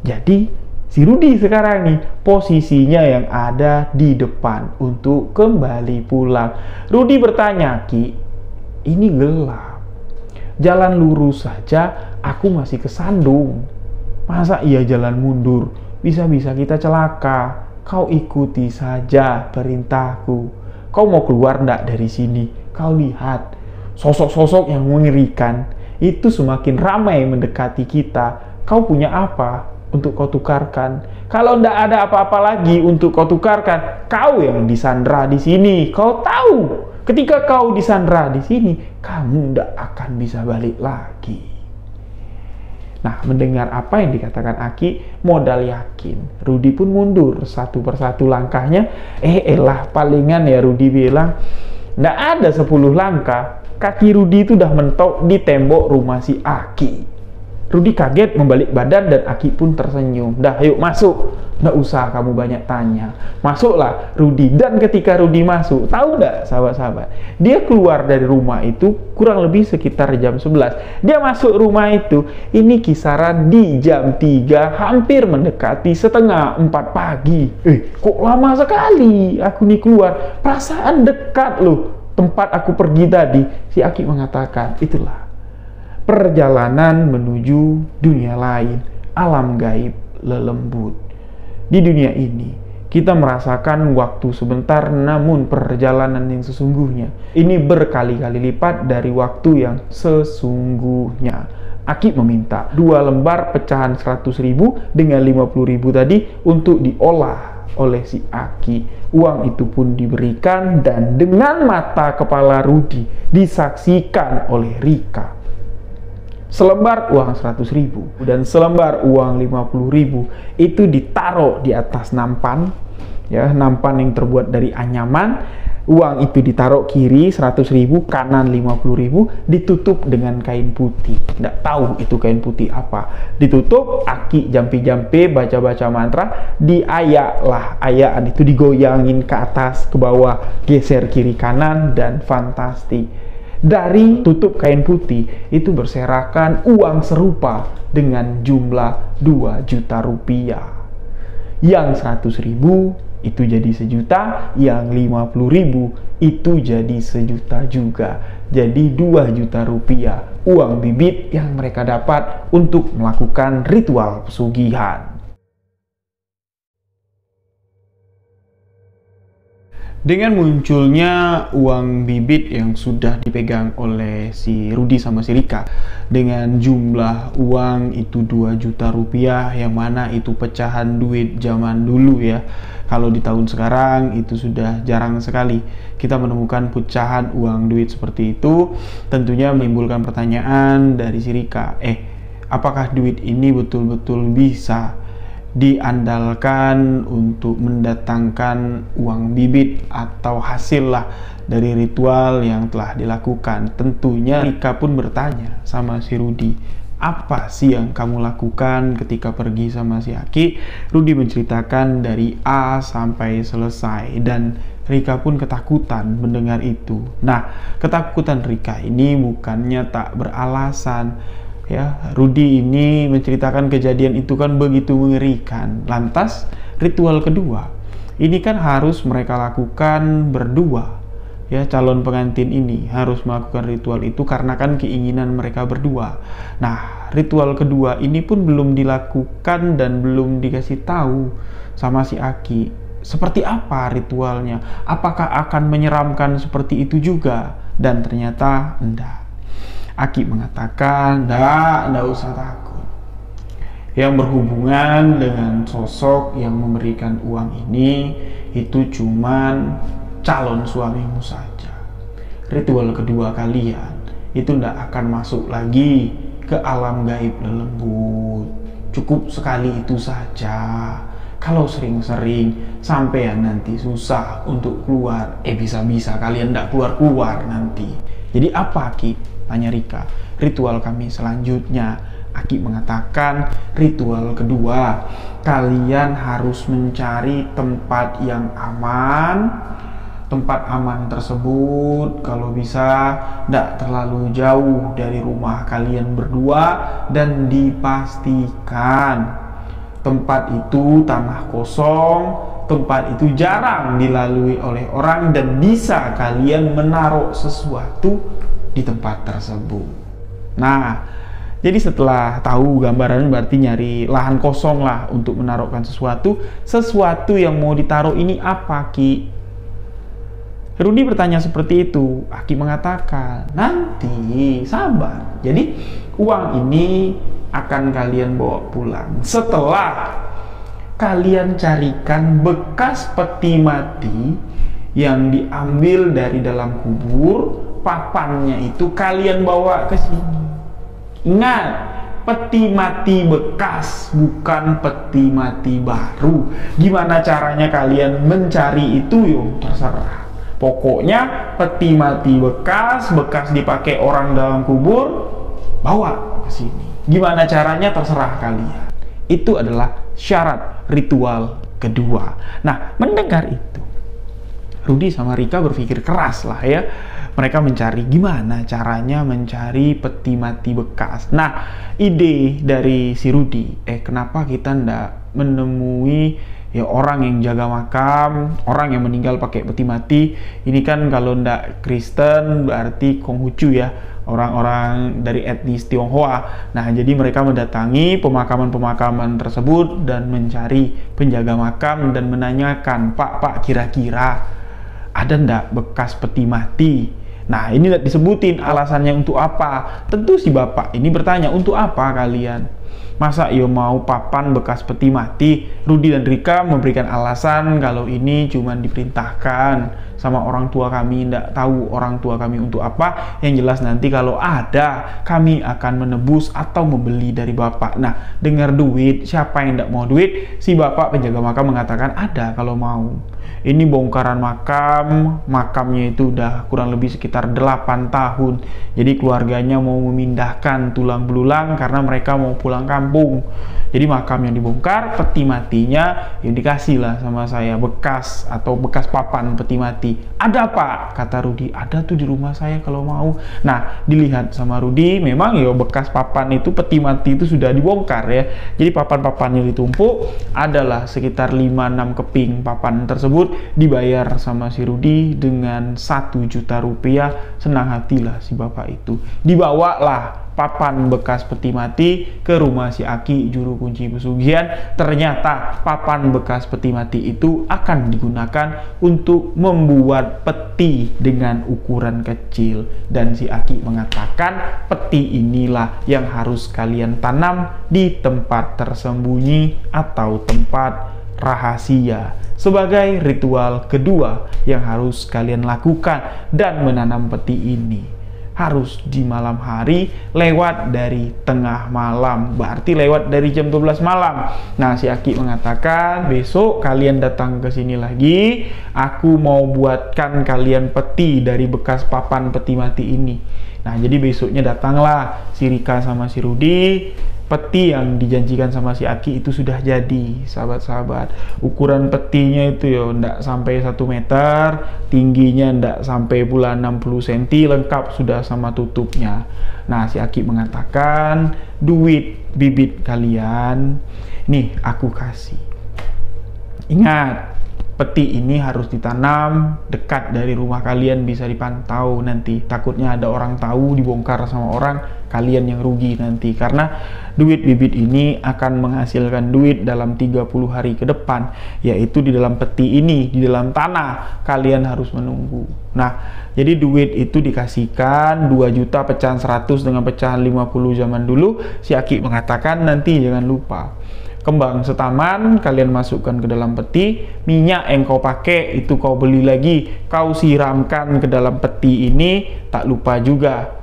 Jadi si Rudy sekarang nih posisinya yang ada di depan untuk kembali pulang. Rudy bertanya, "Ki, ini gelap. Jalan lurus saja aku masih kesandung. Masa iya jalan mundur? Bisa-bisa kita celaka. Kau ikuti saja perintahku. Kau mau keluar ndak dari sini? Kau lihat, sosok-sosok yang mengerikan itu semakin ramai mendekati kita. Kau punya apa untuk kau tukarkan? Kalau ndak ada apa-apa lagi untuk kau tukarkan, kau yang disandra di sini. Kau tahu, ketika kau disandra di sini, kamu ndak akan bisa balik lagi." Nah, mendengar apa yang dikatakan Aki, modal yakin. Rudy pun mundur satu persatu langkahnya. Palingan ya Rudy bilang, nggak ada 10 langkah. Kaki Rudy itu udah mentok di tembok rumah si Aki. Rudy kaget membalik badan dan Aki pun tersenyum. "Dah, yuk masuk. Nggak usah kamu banyak tanya." Masuklah Rudy. Dan ketika Rudy masuk, tahu nggak sahabat-sahabat? Dia keluar dari rumah itu kurang lebih sekitar jam 11. Dia masuk rumah itu, ini kisaran di jam 3, hampir mendekati setengah 4 pagi. Kok lama sekali aku nih keluar? Perasaan dekat loh tempat aku pergi tadi. Si Aki mengatakan, itulah perjalanan menuju dunia lain, alam gaib lelembut. Di dunia ini, kita merasakan waktu sebentar, namun perjalanan yang sesungguhnya ini berkali-kali lipat dari waktu yang sesungguhnya. Aki meminta 2 lembar pecahan 100.000 dengan 50.000 tadi untuk diolah oleh si Aki. Uang itu pun diberikan dan dengan mata kepala Rudy disaksikan oleh Rika. Selembar uang 100.000 dan selembar uang 50.000 itu ditaruh di atas nampan, ya, nampan yang terbuat dari anyaman. Uang itu ditaruh kiri 100.000, kanan 50.000, ditutup dengan kain putih. Nggak tahu itu kain putih apa. Ditutup, Aki jampi-jampi baca-baca mantra, diayak lah, ayaan itu digoyangin ke atas ke bawah, geser kiri kanan, dan fantastik. Dari tutup kain putih itu berserakan uang serupa dengan jumlah 2 juta rupiah. Yang 100.000 itu jadi 1 juta, yang 50.000 itu jadi 1 juta juga. Jadi 2 juta rupiah uang bibit yang mereka dapat untuk melakukan ritual pesugihan. Dengan munculnya uang bibit yang sudah dipegang oleh si Rudi sama si Rika dengan jumlah uang itu 2 juta rupiah, yang mana itu pecahan duit zaman dulu ya. Kalau di tahun sekarang itu sudah jarang sekali kita menemukan pecahan uang duit seperti itu. Tentunya menimbulkan pertanyaan dari si Rika, apakah duit ini betul-betul bisa diandalkan untuk mendatangkan uang bibit atau hasil lah dari ritual yang telah dilakukan? Tentunya Rika pun bertanya sama si Rudi, apa sih yang kamu lakukan ketika pergi sama si Aki? Rudi menceritakan dari A sampai selesai, dan Rika pun ketakutan mendengar itu. Nah, ketakutan Rika ini bukannya tak beralasan. Ya, Rudi ini menceritakan kejadian itu kan begitu mengerikan. Lantas ritual kedua ini kan harus mereka lakukan berdua. Ya, calon pengantin ini harus melakukan ritual itu karena kan keinginan mereka berdua. Nah, ritual kedua ini pun belum dilakukan dan belum dikasih tahu sama si Aki. Seperti apa ritualnya? Apakah akan menyeramkan seperti itu juga? Dan ternyata enggak. Aki mengatakan, enggak usah takut. Yang berhubungan dengan sosok yang memberikan uang ini itu cuman calon suamimu saja. Ritual kedua kalian itu enggak akan masuk lagi ke alam gaib lelembut. Cukup sekali itu saja. Kalau sering-sering sampean nanti susah untuk keluar, bisa-bisa kalian enggak keluar-keluar nanti. Jadi apa, Ki? Tanya Rika. Ritual kami selanjutnya, Aki mengatakan, ritual kedua, kalian harus mencari tempat yang aman. Tempat aman tersebut kalau bisa tidak terlalu jauh dari rumah kalian berdua, dan dipastikan tempat itu tanah kosong, tempat itu jarang dilalui oleh orang, dan bisa kalian menaruh sesuatu di tempat tersebut. Nah, jadi setelah tahu gambaran berarti nyari lahan kosong lah untuk menaruhkan sesuatu yang mau ditaruh ini apa, Ki? Rudi bertanya seperti itu. Aki mengatakan, nanti sabar. Jadi uang ini akan kalian bawa pulang setelah kalian carikan bekas peti mati yang diambil dari dalam kubur. Papannya itu kalian bawa ke sini. Ingat, peti mati bekas, bukan peti mati baru. Gimana caranya kalian mencari itu, terserah. Pokoknya peti mati bekas dipakai orang dalam kubur, bawa ke sini. Gimana caranya terserah kalian. Itu adalah syarat ritual kedua. Nah, mendengar itu, Rudi sama Rika berpikir keras lah ya. Mereka mencari gimana caranya mencari peti mati bekas. Nah, ide dari si Rudi, kenapa kita ndak menemui ya orang yang jaga makam, orang yang meninggal pakai peti mati. Ini kan kalau ndak Kristen berarti Konghucu ya, orang-orang dari etnis Tionghoa. Nah, jadi mereka mendatangi pemakaman-pemakaman tersebut dan mencari penjaga makam dan menanyakan, Pak, kira-kira ada ndak bekas peti mati? Nah, ini disebutin alasannya untuk apa. Tentu si bapak ini bertanya, untuk apa kalian? Masa mau papan bekas peti mati? Rudi dan Rika memberikan alasan kalau ini cuma diperintahkan sama orang tua kami. Tidak tahu orang tua kami untuk apa. Yang jelas nanti kalau ada, kami akan menebus atau membeli dari bapak. Nah, dengar duit, siapa yang tidak mau duit? Si bapak penjaga makam mengatakan ada kalau mau. Ini bongkaran makamnya itu udah kurang lebih sekitar 8 tahun. Jadi keluarganya mau memindahkan tulang belulang karena mereka mau pulang kampung. Jadi makam yang dibongkar, peti matinya yang dikasih lah sama saya, bekas atau bekas papan peti mati. Ada, Pak, kata Rudi. Ada tuh di rumah saya kalau mau. Nah, dilihat sama Rudi, memang bekas papan itu, peti mati itu sudah dibongkar ya. Jadi papan-papannya ditumpuk, adalah sekitar 5-6 keping papan tersebut, dibayar sama si Rudi dengan 1 juta rupiah. Senang hatilah si bapak itu. Dibawalah papan bekas peti mati ke rumah si Aki juru kunci pesugihan. Ternyata papan bekas peti mati itu akan digunakan untuk membuat peti dengan ukuran kecil, dan si Aki mengatakan peti inilah yang harus kalian tanam di tempat tersembunyi atau tempat rahasia sebagai ritual kedua yang harus kalian lakukan. Dan menanam peti ini harus di malam hari lewat dari tengah malam, berarti lewat dari jam 12 malam. Nah, si Aki mengatakan besok kalian datang ke sini lagi, aku mau buatkan kalian peti dari bekas papan peti mati ini. Nah, jadi besoknya datanglah si Rika sama si Rudi. Peti yang dijanjikan sama si Aki itu sudah jadi, sahabat-sahabat. Ukuran petinya itu ya ndak sampai 1 meter, tingginya ndak sampai pula 60 cm, lengkap sudah sama tutupnya. Nah, si Aki mengatakan, duit bibit kalian nih aku kasih. Ingat, peti ini harus ditanam dekat dari rumah kalian, bisa dipantau nanti. Takutnya ada orang tahu, dibongkar sama orang, kalian yang rugi nanti. Karena duit bibit ini akan menghasilkan duit dalam 30 hari ke depan, yaitu di dalam peti ini, di dalam tanah. Kalian harus menunggu. Nah, jadi duit itu dikasihkan 2 juta pecahan 100 dengan pecahan 50 zaman dulu. Si Aki mengatakan nanti jangan lupa kembang setaman kalian masukkan ke dalam peti, minyak yang kau pakai itu kau beli lagi, kau siramkan ke dalam peti ini. Tak lupa juga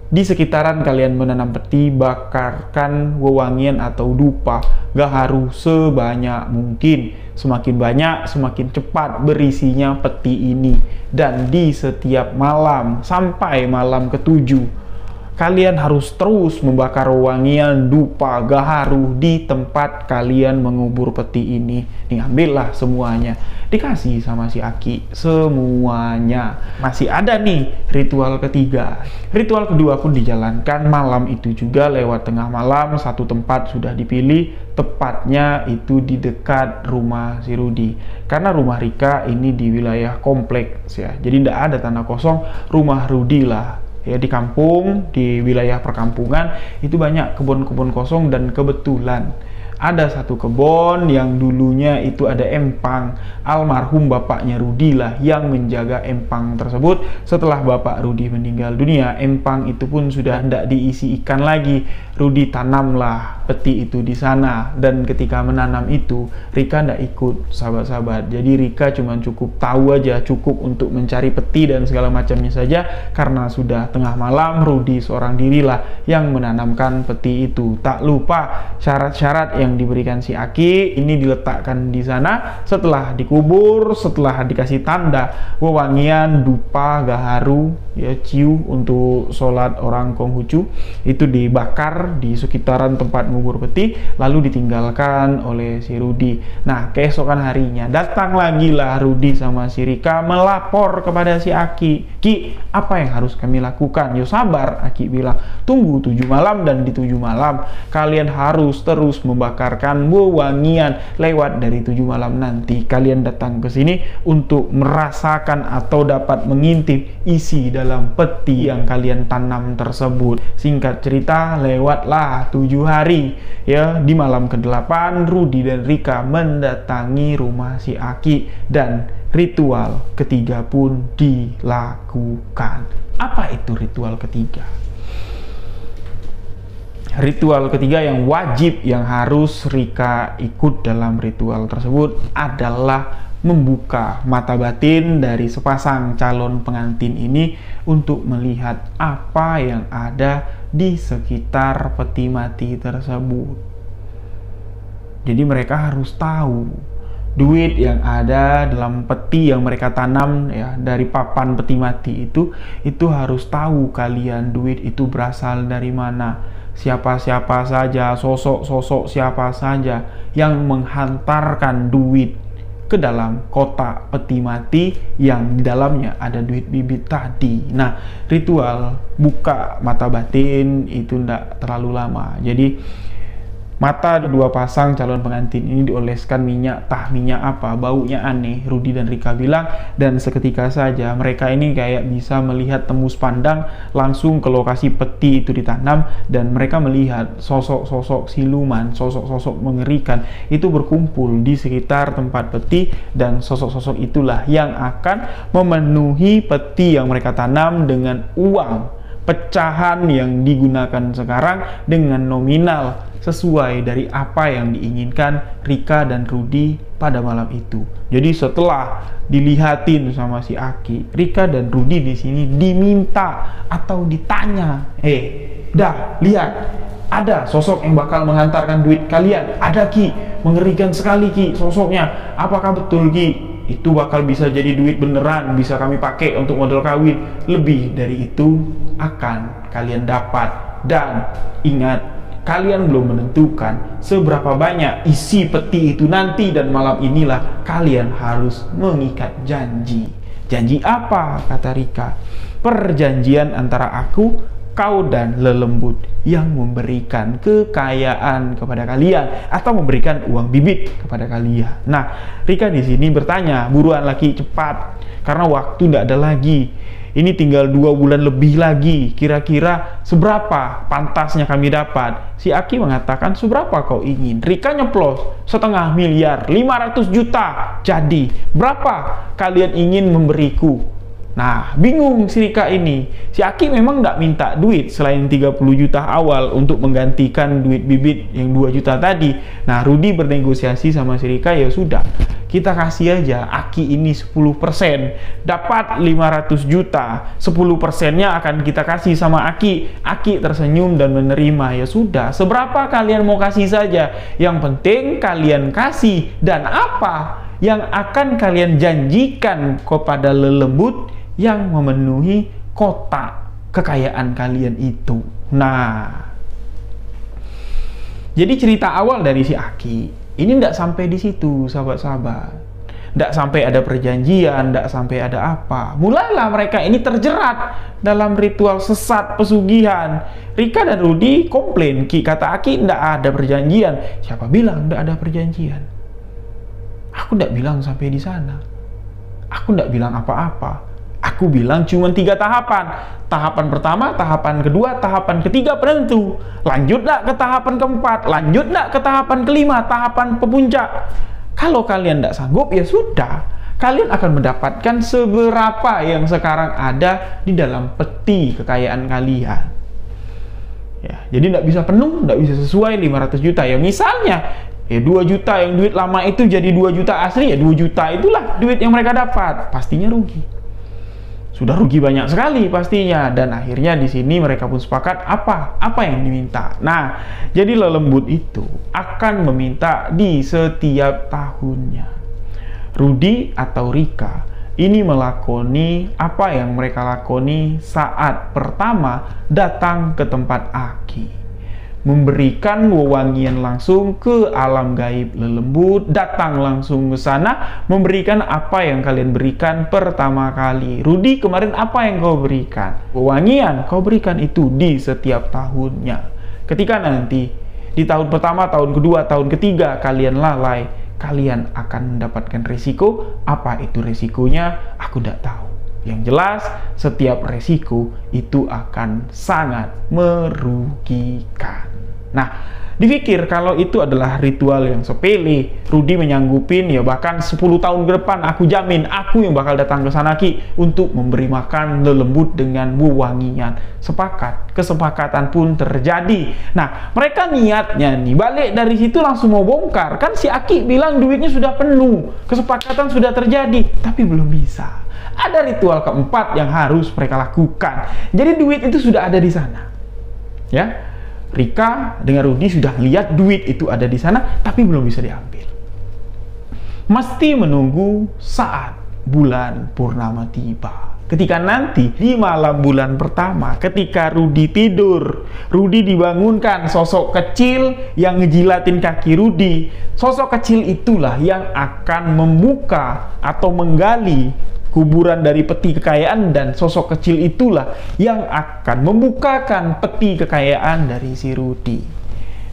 di sekitaran kalian menanam peti, bakarkan wewangian atau dupa gaharu sebanyak mungkin. Semakin banyak semakin cepat berisinya peti ini. Dan di setiap malam sampai malam ke-7 kalian harus terus membakar wangian dupa gaharu di tempat kalian mengubur peti ini. Nih, ambillah semuanya. Dikasih sama si Aki semuanya. Masih ada nih ritual ketiga. Ritual kedua pun dijalankan malam itu juga, lewat tengah malam. Satu tempat sudah dipilih, tepatnya itu di dekat rumah si Rudi. Karena rumah Rika ini di wilayah kompleks ya, jadi tidak ada tanah kosong. Rumah Rudi lah ya, di kampung, di wilayah perkampungan itu banyak kebun-kebun kosong. Dan kebetulan ada satu kebun yang dulunya itu ada empang. Almarhum bapaknya Rudi lah yang menjaga empang tersebut. Setelah bapak Rudi meninggal dunia, empang itu pun sudah tidak diisi ikan lagi. Rudi tanamlah peti itu di sana. Dan ketika menanam itu, Rika tidak ikut, sahabat-sahabat. Jadi Rika cuma cukup tahu aja, cukup untuk mencari peti dan segala macamnya saja. Karena sudah tengah malam, Rudi seorang dirilah yang menanamkan peti itu. Tak lupa syarat-syarat yang diberikan si Aki ini diletakkan di sana. Setelah dikubur, setelah dikasih tanda wewangian dupa gaharu ya, ciu untuk sholat orang Konghucu, itu dibakar di sekitaran tempat ngubur peti, lalu ditinggalkan oleh si Rudi. Nah, keesokan harinya datang lagi lah Rudi sama si Rika melapor kepada si Aki. Ki, apa yang harus kami lakukan? Yo sabar, Aki bilang, tunggu 7 malam, dan di 7 malam kalian harus terus membakarkan wewangian. Lewat dari 7 malam nanti kalian datang ke sini untuk merasakan atau dapat mengintip isi dalam peti yang kalian tanam tersebut. Singkat cerita, lewatlah 7 hari ya. Di malam ke-8 Rudi dan Rika mendatangi rumah si Aki dan ritual ketiga pun dilakukan. Apa itu ritual ketiga? Ritual ketiga yang wajib, yang harus Rika ikut dalam ritual tersebut adalah membuka mata batin dari sepasang calon pengantin ini untuk melihat apa yang ada di sekitar peti mati tersebut. Jadi mereka harus tahu duit yang ada dalam peti yang mereka tanam ya, dari papan peti mati itu harus tahu kalian duit itu berasal dari mana. Siapa-siapa saja, sosok-sosok siapa saja yang menghantarkan duit ke dalam kotak peti mati yang di dalamnya ada duit bibit tadi. Nah, ritual buka mata batin itu tidak terlalu lama. Jadi Mata dua pasang calon pengantin ini dioleskan minyak, tah minyak apa, baunya aneh, Rudy dan Rika bilang, dan seketika saja mereka ini kayak bisa melihat tembus pandang langsung ke lokasi peti itu ditanam, dan mereka melihat sosok-sosok siluman, sosok-sosok mengerikan itu berkumpul di sekitar tempat peti, dan sosok-sosok itulah yang akan memenuhi peti yang mereka tanam dengan uang pecahan yang digunakan sekarang dengan nominal sesuai dari apa yang diinginkan Rika dan Rudy pada malam itu. Jadi setelah dilihatin sama si Aki, Rika dan Rudy di sini diminta atau ditanya, dah lihat, ada sosok yang bakal menghantarkan duit kalian. Ada Ki, mengerikan sekali Ki sosoknya. Apakah betul Ki? Itu bakal bisa jadi duit beneran, bisa kami pakai untuk modal kawin. Lebih dari itu akan kalian dapat. Dan ingat, kalian belum menentukan seberapa banyak isi peti itu nanti, dan malam inilah kalian harus mengikat janji. Janji apa? Kata Rika. Perjanjian antara aku, kau dan lelembut yang memberikan kekayaan kepada kalian atau memberikan uang bibit kepada kalian. Nah, Rika di sini bertanya, buruan lagi, cepat, karena waktu tidak ada lagi. Ini tinggal 2 bulan lebih lagi. Kira-kira seberapa pantasnya kami dapat? Si Aki mengatakan, seberapa kau ingin? Rika nyeplos, 500 miliar, 500 juta. Jadi, berapa kalian ingin memberiku? Nah, bingung si Rika ini. Si Aki memang nggak minta duit selain 30 juta awal untuk menggantikan duit bibit yang 2 juta tadi. Nah, Rudy bernegosiasi sama si Rika, ya sudah, kita kasih aja Aki ini 10%, dapat 500 juta, 10%-nya akan kita kasih sama Aki. Aki tersenyum dan menerima. Ya sudah, seberapa kalian mau kasih saja, yang penting kalian kasih. Dan apa yang akan kalian janjikan kepada lelembut yang memenuhi kotak kekayaan kalian itu. Nah, jadi cerita awal dari si Aki ini tidak sampai di situ, sahabat-sahabat. Tidak sampai ada perjanjian, tidak sampai ada apa. Mulailah mereka ini terjerat dalam ritual sesat pesugihan. Rika dan Rudy komplain, kata Aki, tidak ada perjanjian. Siapa bilang tidak ada perjanjian? Aku tidak bilang sampai di sana. Aku tidak bilang apa-apa. Aku bilang cuma 3 tahapan. Tahapan pertama, tahapan kedua, tahapan ketiga penentu. Lanjut nak ke tahapan keempat, lanjut nak ke tahapan kelima, tahapan pemuncak. Kalau kalian tidak sanggup, ya sudah, kalian akan mendapatkan seberapa yang sekarang ada di dalam peti kekayaan kalian. Ya, jadi tidak bisa penuh, tidak bisa sesuai 500 juta. Ya misalnya, 2 juta yang duit lama itu jadi 2 juta asli, ya 2 juta itulah duit yang mereka dapat. Pastinya rugi. Sudah rugi banyak sekali pastinya, dan akhirnya di sini mereka pun sepakat apa yang diminta. Nah, jadi lelembut itu akan meminta di setiap tahunnya. Rudy atau Rika ini melakoni apa yang mereka lakoni saat pertama datang ke tempat Aki. Memberikan wewangian langsung ke alam gaib lelembut, datang langsung ke sana, memberikan apa yang kalian berikan pertama kali. Rudy, kemarin apa yang kau berikan? Wewangian, kau berikan itu di setiap tahunnya. Ketika nanti di tahun pertama, tahun kedua, tahun ketiga kalian lalai, kalian akan mendapatkan resiko. Apa itu resikonya? Aku tidak tahu. Yang jelas, setiap resiko itu akan sangat merugikan. Nah, dipikir kalau itu adalah ritual yang sepele, Rudy menyanggupin, ya bahkan 10 tahun ke depan aku jamin aku yang bakal datang ke sana Ki untuk memberi makan lelembut dengan wewangian. Sepakat, kesepakatan pun terjadi. Nah, mereka niatnya nih balik dari situ langsung mau bongkar. Kan si Aki bilang duitnya sudah penuh, kesepakatan sudah terjadi, tapi belum bisa. Ada ritual keempat yang harus mereka lakukan. Jadi duit itu sudah ada di sana. Ya. Rika dengan Rudy sudah lihat duit itu ada di sana, tapi belum bisa diambil. Mesti menunggu saat bulan purnama tiba. Ketika nanti di malam bulan pertama, ketika Rudy tidur, Rudy dibangunkan sosok kecil yang ngejilatin kaki Rudy. Sosok kecil itulah yang akan membuka atau menggali kuburan dari peti kekayaan, dan sosok kecil itulah yang akan membukakan peti kekayaan dari si Rudy.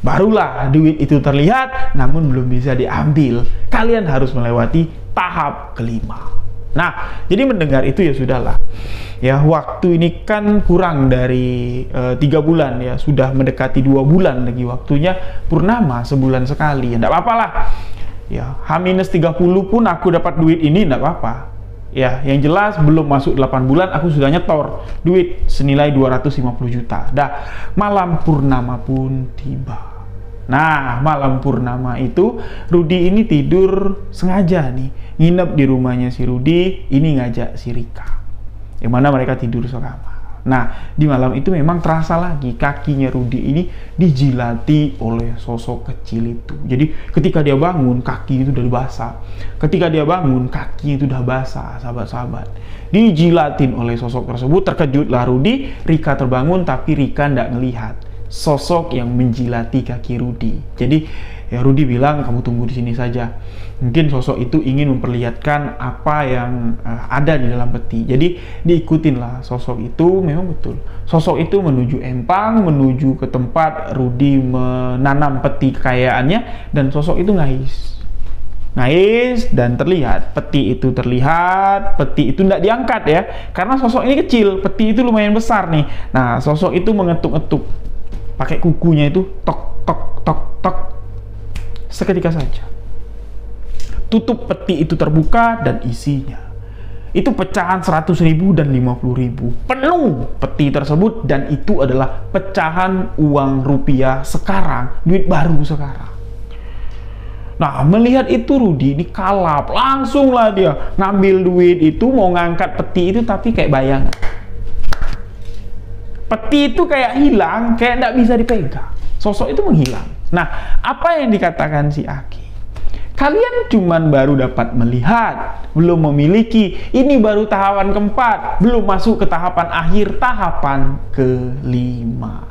barulah duit itu terlihat, namun belum bisa diambil. Kalian harus melewati tahap kelima. Nah, jadi mendengar itu ya sudahlah. Ya, waktu ini kan kurang dari 3 bulan ya, sudah mendekati 2 bulan lagi waktunya purnama, sebulan sekali. Ya, enggak apa-apa lah. Ya, H-30 pun aku dapat duit ini enggak apa-apa. Ya, yang jelas belum masuk 8 bulan aku sudah nyetor duit senilai 250 juta. Dah, malam purnama pun tiba. Nah, malam purnama itu Rudi ini tidur sengaja nih, nginep di rumahnya si Rudi, ini ngajak si Rika. Yang mana mereka tidur sekamar. Nah, di malam itu memang terasa lagi kakinya Rudi ini dijilati oleh sosok kecil itu. Jadi ketika dia bangun, kaki itu udah basah. Ketika dia bangun, kaki itu udah basah, sahabat-sahabat. Dijilatin oleh sosok tersebut, terkejutlah Rudi. Rika terbangun, tapi Rika nggak ngelihat sosok yang menjilati kaki Rudi. Jadi ya Rudi bilang, kamu tunggu di sini saja. Mungkin sosok itu ingin memperlihatkan apa yang ada di dalam peti. Jadi diikutinlah sosok itu. Memang betul, sosok itu menuju empang, menuju ke tempat Rudi menanam peti kekayaannya, dan sosok itu ngais dan terlihat peti itu peti itu tidak diangkat ya, karena sosok ini kecil, peti itu lumayan besar nih. Nah, sosok itu mengetuk-etuk pakai kukunya itu, tok tok tok tok. Seketika saja tutup peti itu terbuka dan isinya itu pecahan 100.000 dan 50.000. Penuh peti tersebut, dan itu adalah pecahan uang rupiah sekarang, duit baru sekarang. Nah, melihat itu Rudi ini kalap, langsunglah dia ngambil duit itu, mau ngangkat peti itu, tapi kayak bayangan. Peti itu kayak hilang, kayak nggak bisa dipegang. Sosok itu menghilang. Nah, apa yang dikatakan si Aki? Kalian cuman baru dapat melihat, belum memiliki. Ini baru tahapan keempat, belum masuk ke tahapan akhir, tahapan kelima.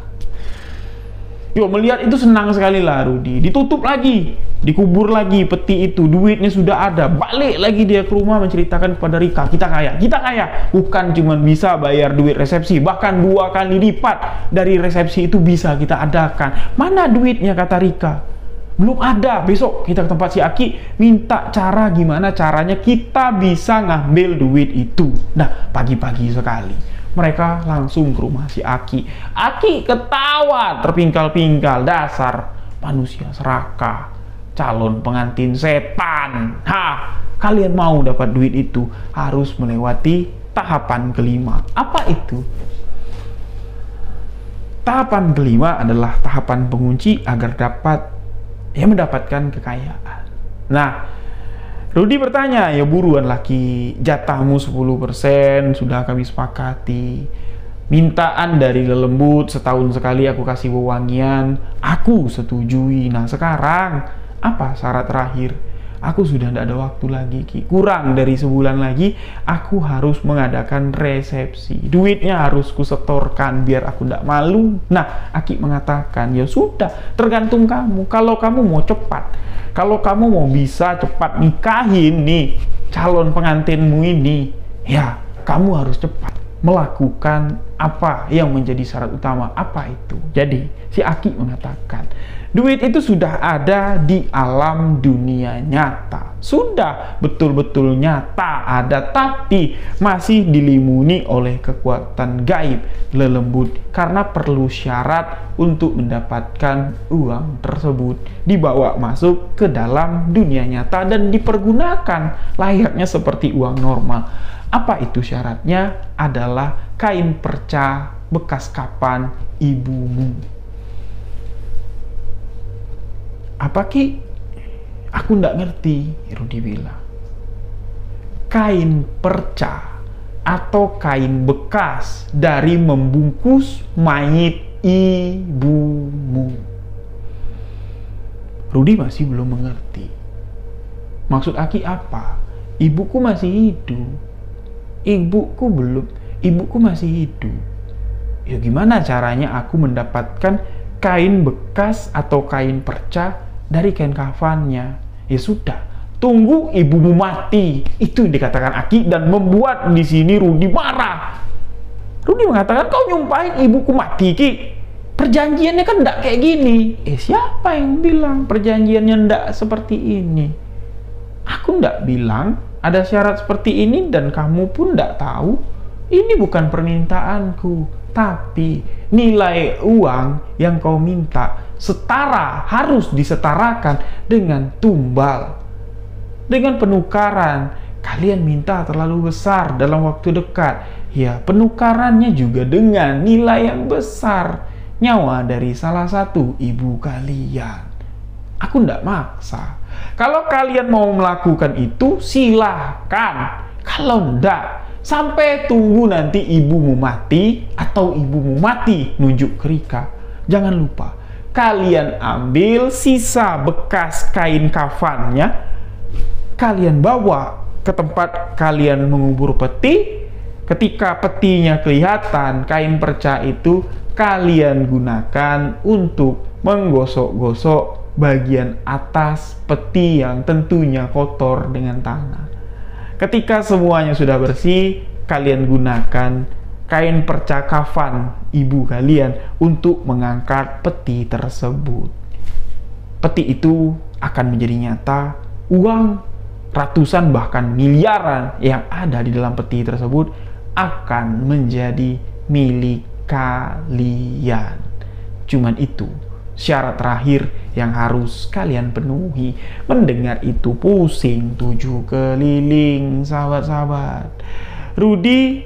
Yo, melihat itu senang sekali lah Rudi. Ditutup lagi, dikubur lagi peti itu, duitnya sudah ada. Balik lagi dia ke rumah menceritakan kepada Rika, kita kaya. Bukan cuma bisa bayar duit resepsi, bahkan 2 kali lipat dari resepsi itu bisa kita adakan. Mana duitnya, kata Rika? Belum ada. Besok kita ke tempat si Aki, minta cara gimana caranya kita bisa ngambil duit itu. Nah, pagi-pagi sekali mereka langsung ke rumah si Aki. Aki ketawa terpingkal-pingkal, dasar manusia serakah, calon pengantin setan. Kalian mau dapat duit itu harus melewati tahapan kelima. Apa itu? Tahapan kelima adalah tahapan pengunci agar dapat mendapatkan kekayaan. Nah, Rudi bertanya, ya buruan laki, jatahmu 10% sudah kami sepakati. Mintaan dari lelembut, setahun sekali aku kasih wewangian, aku setujui. Nah, sekarang apa syarat terakhir? Aku sudah tidak ada waktu lagi, Ki. Kurang dari sebulan lagi, aku harus mengadakan resepsi. Duitnya harus kusetorkan biar aku tidak malu. Nah, Aki mengatakan, ya sudah, tergantung kamu. Kalau kamu mau cepat, kalau kamu mau bisa cepat nikahin nih calon pengantinmu ini, ya kamu harus cepat melakukan apa yang menjadi syarat utama. Apa itu? Jadi, si Aki mengatakan, duit itu sudah ada di alam dunia nyata. Sudah betul-betul nyata ada, tapi masih dilimuni oleh kekuatan gaib lelembut. Karena perlu syarat untuk mendapatkan uang tersebut. Dibawa masuk ke dalam dunia nyata dan dipergunakan layaknya seperti uang normal. Apa itu syaratnya? Adalah kain perca bekas kapan ibumu. Apa, Ki? Aku ndak ngerti, Rudi bilang. Kain perca atau kain bekas dari membungkus mayit ibumu. Rudi masih belum mengerti. Maksud Aki apa? Ibuku masih hidup. Ibuku masih hidup. Ya gimana caranya aku mendapatkan kain bekas atau kain perca dari kain kafannya? Ya sudah, tunggu ibumu mati. Itu dikatakan Aki dan membuat di sini Rudi marah. Rudi mengatakan, kau nyumpahin ibuku mati, Ki. Perjanjiannya kan ndak kayak gini. Siapa yang bilang perjanjiannya ndak seperti ini? Aku ndak bilang ada syarat seperti ini dan kamu pun ndak tahu. Ini bukan permintaanku, tapi nilai uang yang kau minta setara, harus disetarakan dengan tumbal. Dengan penukaran, kalian minta terlalu besar dalam waktu dekat. Ya, penukarannya juga dengan nilai yang besar. Nyawa dari salah satu ibu kalian. Aku ndak maksa. Kalau kalian mau melakukan itu, silahkan. Kalau ndak, sampai tunggu nanti ibumu mati atau ibumu mati nunjuk ke Rika. Jangan lupa, kalian ambil sisa bekas kain kafannya, kalian bawa ke tempat kalian mengubur peti. Ketika petinya kelihatan, kain perca itu kalian gunakan untuk menggosok-gosok bagian atas peti yang tentunya kotor dengan tanah. Ketika semuanya sudah bersih, kalian gunakan kain perca kafan ibu kalian untuk mengangkat peti tersebut. Peti itu akan menjadi nyata. Uang ratusan bahkan miliaran yang ada di dalam peti tersebut akan menjadi milik kalian. Cuman itu syarat terakhir yang harus kalian penuhi. Mendengar itu pusing 7 keliling, sahabat-sahabat. Rudy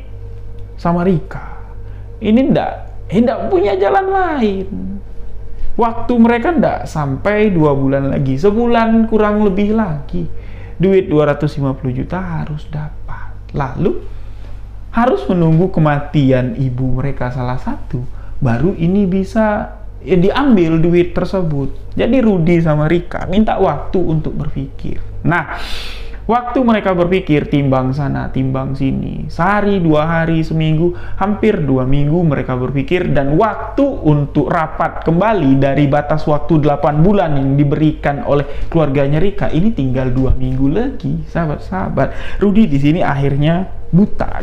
sama Rika ini ndak punya jalan lain. Waktu mereka ndak sampai 2 bulan lagi, sebulan kurang lebih lagi, duit 250 juta harus dapat. Lalu harus menunggu kematian ibu mereka salah satu, baru ini bisa diambil duit tersebut. Jadi Rudy sama Rika minta waktu untuk berpikir. Nah, waktu mereka berpikir, timbang sana, timbang sini, sehari, 2 hari, seminggu, hampir 2 minggu mereka berpikir, dan waktu untuk rapat kembali dari batas waktu 8 bulan yang diberikan oleh keluarganya Rika ini tinggal 2 minggu lagi, sahabat-sahabat. Rudy di sini akhirnya buta,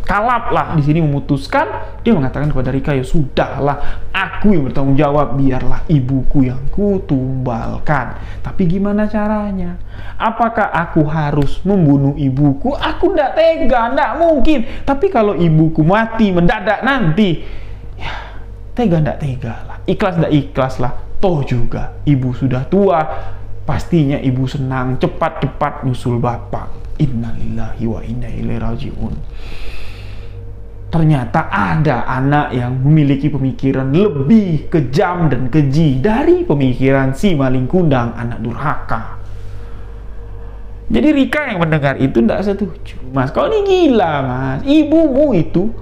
kalap lah di sini memutuskan. Dia mengatakan kepada Rika, ya sudahlah, aku yang bertanggung jawab, biarlah ibuku yang kutumbalkan. Tapi gimana caranya? Apakah aku harus membunuh ibuku? Aku ndak tega, ndak mungkin. Tapi kalau ibuku mati mendadak nanti, ya tega ndak tega lah, ikhlas ndak ikhlas lah. Toh juga ibu sudah tua, pastinya ibu senang cepat-cepat nyusul bapak. Innalillahi wa inna ilaihi raji'un. Ternyata ada anak yang memiliki pemikiran lebih kejam dan keji dari pemikiran si maling kundang, anak durhaka. Jadi Rika yang mendengar itu tidak setuju. Mas, kau ini gila, Mas. Ibumu itu,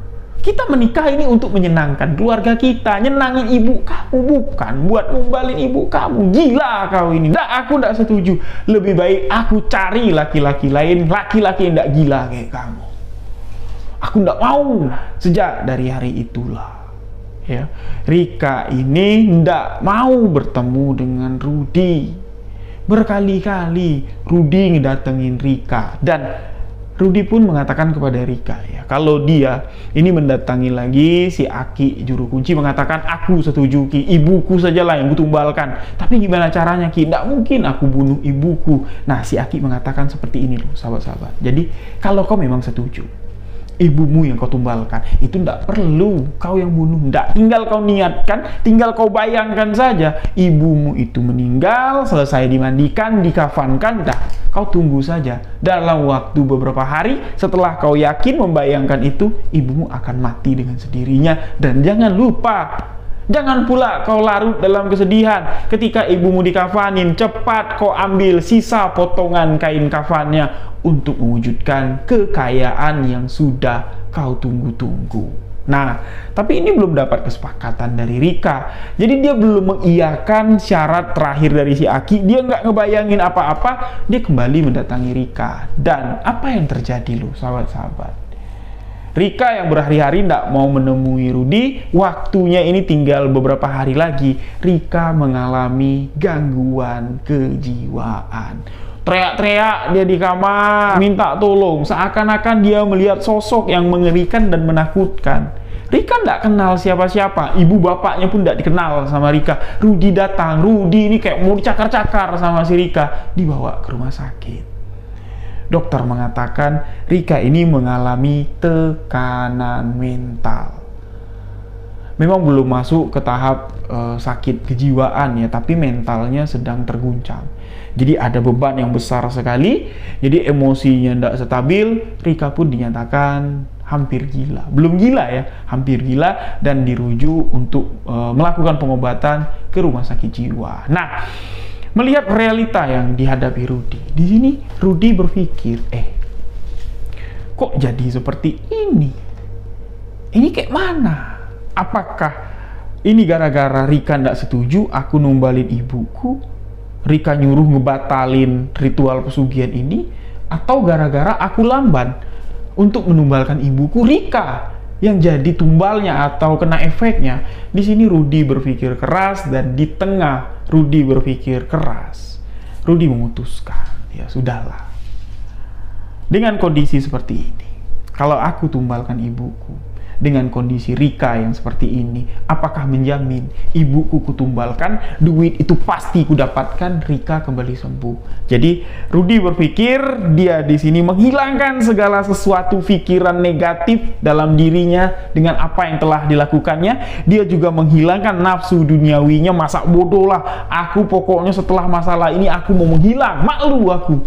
kita menikah ini untuk menyenangkan keluarga kita, nyenangin ibu kamu, bukan buat numbalin ibu kamu. Gila kau ini. Aku tidak setuju. Lebih baik aku cari laki-laki lain, laki-laki yang tidak gila kayak kamu. Aku tidak mau. Sejak dari hari itulah, ya, Rika ini tidak mau bertemu dengan Rudy. Berkali-kali Rudy ngedatengin Rika, dan Rudy pun mengatakan kepada Rika, ya, kalau dia ini mendatangi lagi si Aki juru kunci, mengatakan, aku setuju Ki, ibuku sajalah yang kutumbalkan. Tapi gimana caranya Ki? Tidak mungkin aku bunuh ibuku. Nah, si Aki mengatakan seperti ini loh, sahabat-sahabat. Jadi kalau kau memang setuju ibumu yang kau tumbalkan, itu tidak perlu kau yang bunuh, tidak. Tinggal kau niatkan, tinggal kau bayangkan saja ibumu itu meninggal, selesai dimandikan, dikafankan, dah. Kau tunggu saja. Dalam waktu beberapa hari setelah kau yakin membayangkan itu, ibumu akan mati dengan sendirinya. Dan jangan lupa, jangan pula kau larut dalam kesedihan ketika ibumu dikafanin. Cepat kau ambil sisa potongan kain kafannya untuk mewujudkan kekayaan yang sudah kau tunggu-tunggu. Nah, tapi ini belum dapat kesepakatan dari Rika. Jadi dia belum mengiyakan syarat terakhir dari si Aki. Dia nggak ngebayangin apa-apa. Dia kembali mendatangi Rika. Dan apa yang terjadi loh, sahabat-sahabat? Rika yang berhari-hari tidak mau menemui Rudy, waktunya ini tinggal beberapa hari lagi. Rika mengalami gangguan kejiwaan. Teriak-teriak dia di kamar, minta tolong, seakan-akan dia melihat sosok yang mengerikan dan menakutkan. Rika nggak kenal siapa-siapa, ibu bapaknya pun nggak dikenal sama Rika. Rudy datang, Rudy ini kayak mau dicakar-cakar sama si Rika, dibawa ke rumah sakit. Dokter mengatakan Rika ini mengalami tekanan mental. Memang belum masuk ke tahap sakit kejiwaan ya, tapi mentalnya sedang terguncang. Jadi ada beban yang besar sekali, jadi emosinya tidak stabil. Rika pun dinyatakan hampir gila, belum gila ya, hampir gila, dan dirujuk untuk melakukan pengobatan ke rumah sakit jiwa. Nah, melihat realita yang dihadapi Rudy, di sini Rudy berpikir, kok jadi seperti ini? Ini kayak mana? Apakah ini gara-gara Rika nggak setuju aku numbalin ibuku, Rika nyuruh ngebatalin ritual pesugihan ini, atau gara-gara aku lamban untuk menumbalkan ibuku, Rika yang jadi tumbalnya atau kena efeknya? Di sini Rudy berpikir keras, dan di tengah Rudy berpikir keras, Rudy memutuskan, ya sudahlah. Dengan kondisi seperti ini, kalau aku tumbalkan ibuku, dengan kondisi Rika yang seperti ini, apakah menjamin ibuku kutumbalkan, duit itu pasti kudapatkan, Rika kembali sembuh? Jadi Rudy berpikir, dia di sini menghilangkan segala sesuatu pikiran negatif dalam dirinya dengan apa yang telah dilakukannya. Dia juga menghilangkan nafsu duniawinya, masa bodoh lah aku, pokoknya setelah masalah ini aku mau menghilang, malu aku.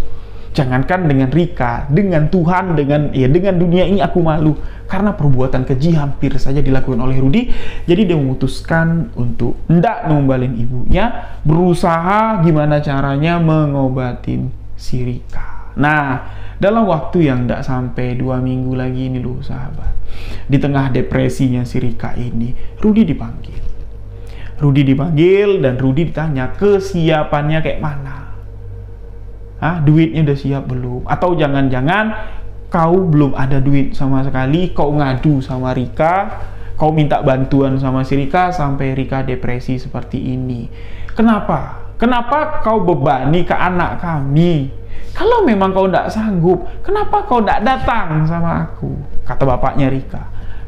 Jangankan dengan Rika, dengan Tuhan, dengan dunia ini aku malu. Karena perbuatan keji hampir saja dilakukan oleh Rudy. Jadi dia memutuskan untuk tidak numbalin ibunya, berusaha gimana caranya mengobatin si Rika. Nah, dalam waktu yang tidak sampai 2 minggu lagi ini loh sahabat, di tengah depresinya si Rika ini, Rudy dipanggil. Rudy dipanggil dan Rudy ditanya kesiapannya kayak mana. Duitnya udah siap belum? Atau jangan-jangan kau belum ada duit sama sekali, kau ngadu sama Rika, kau minta bantuan sama si Rika sampai Rika depresi seperti ini. Kenapa? Kenapa kau bebani ke anak kami? Kalau memang kau tidak sanggup, kenapa kau tidak datang sama aku? Kata bapaknya Rika.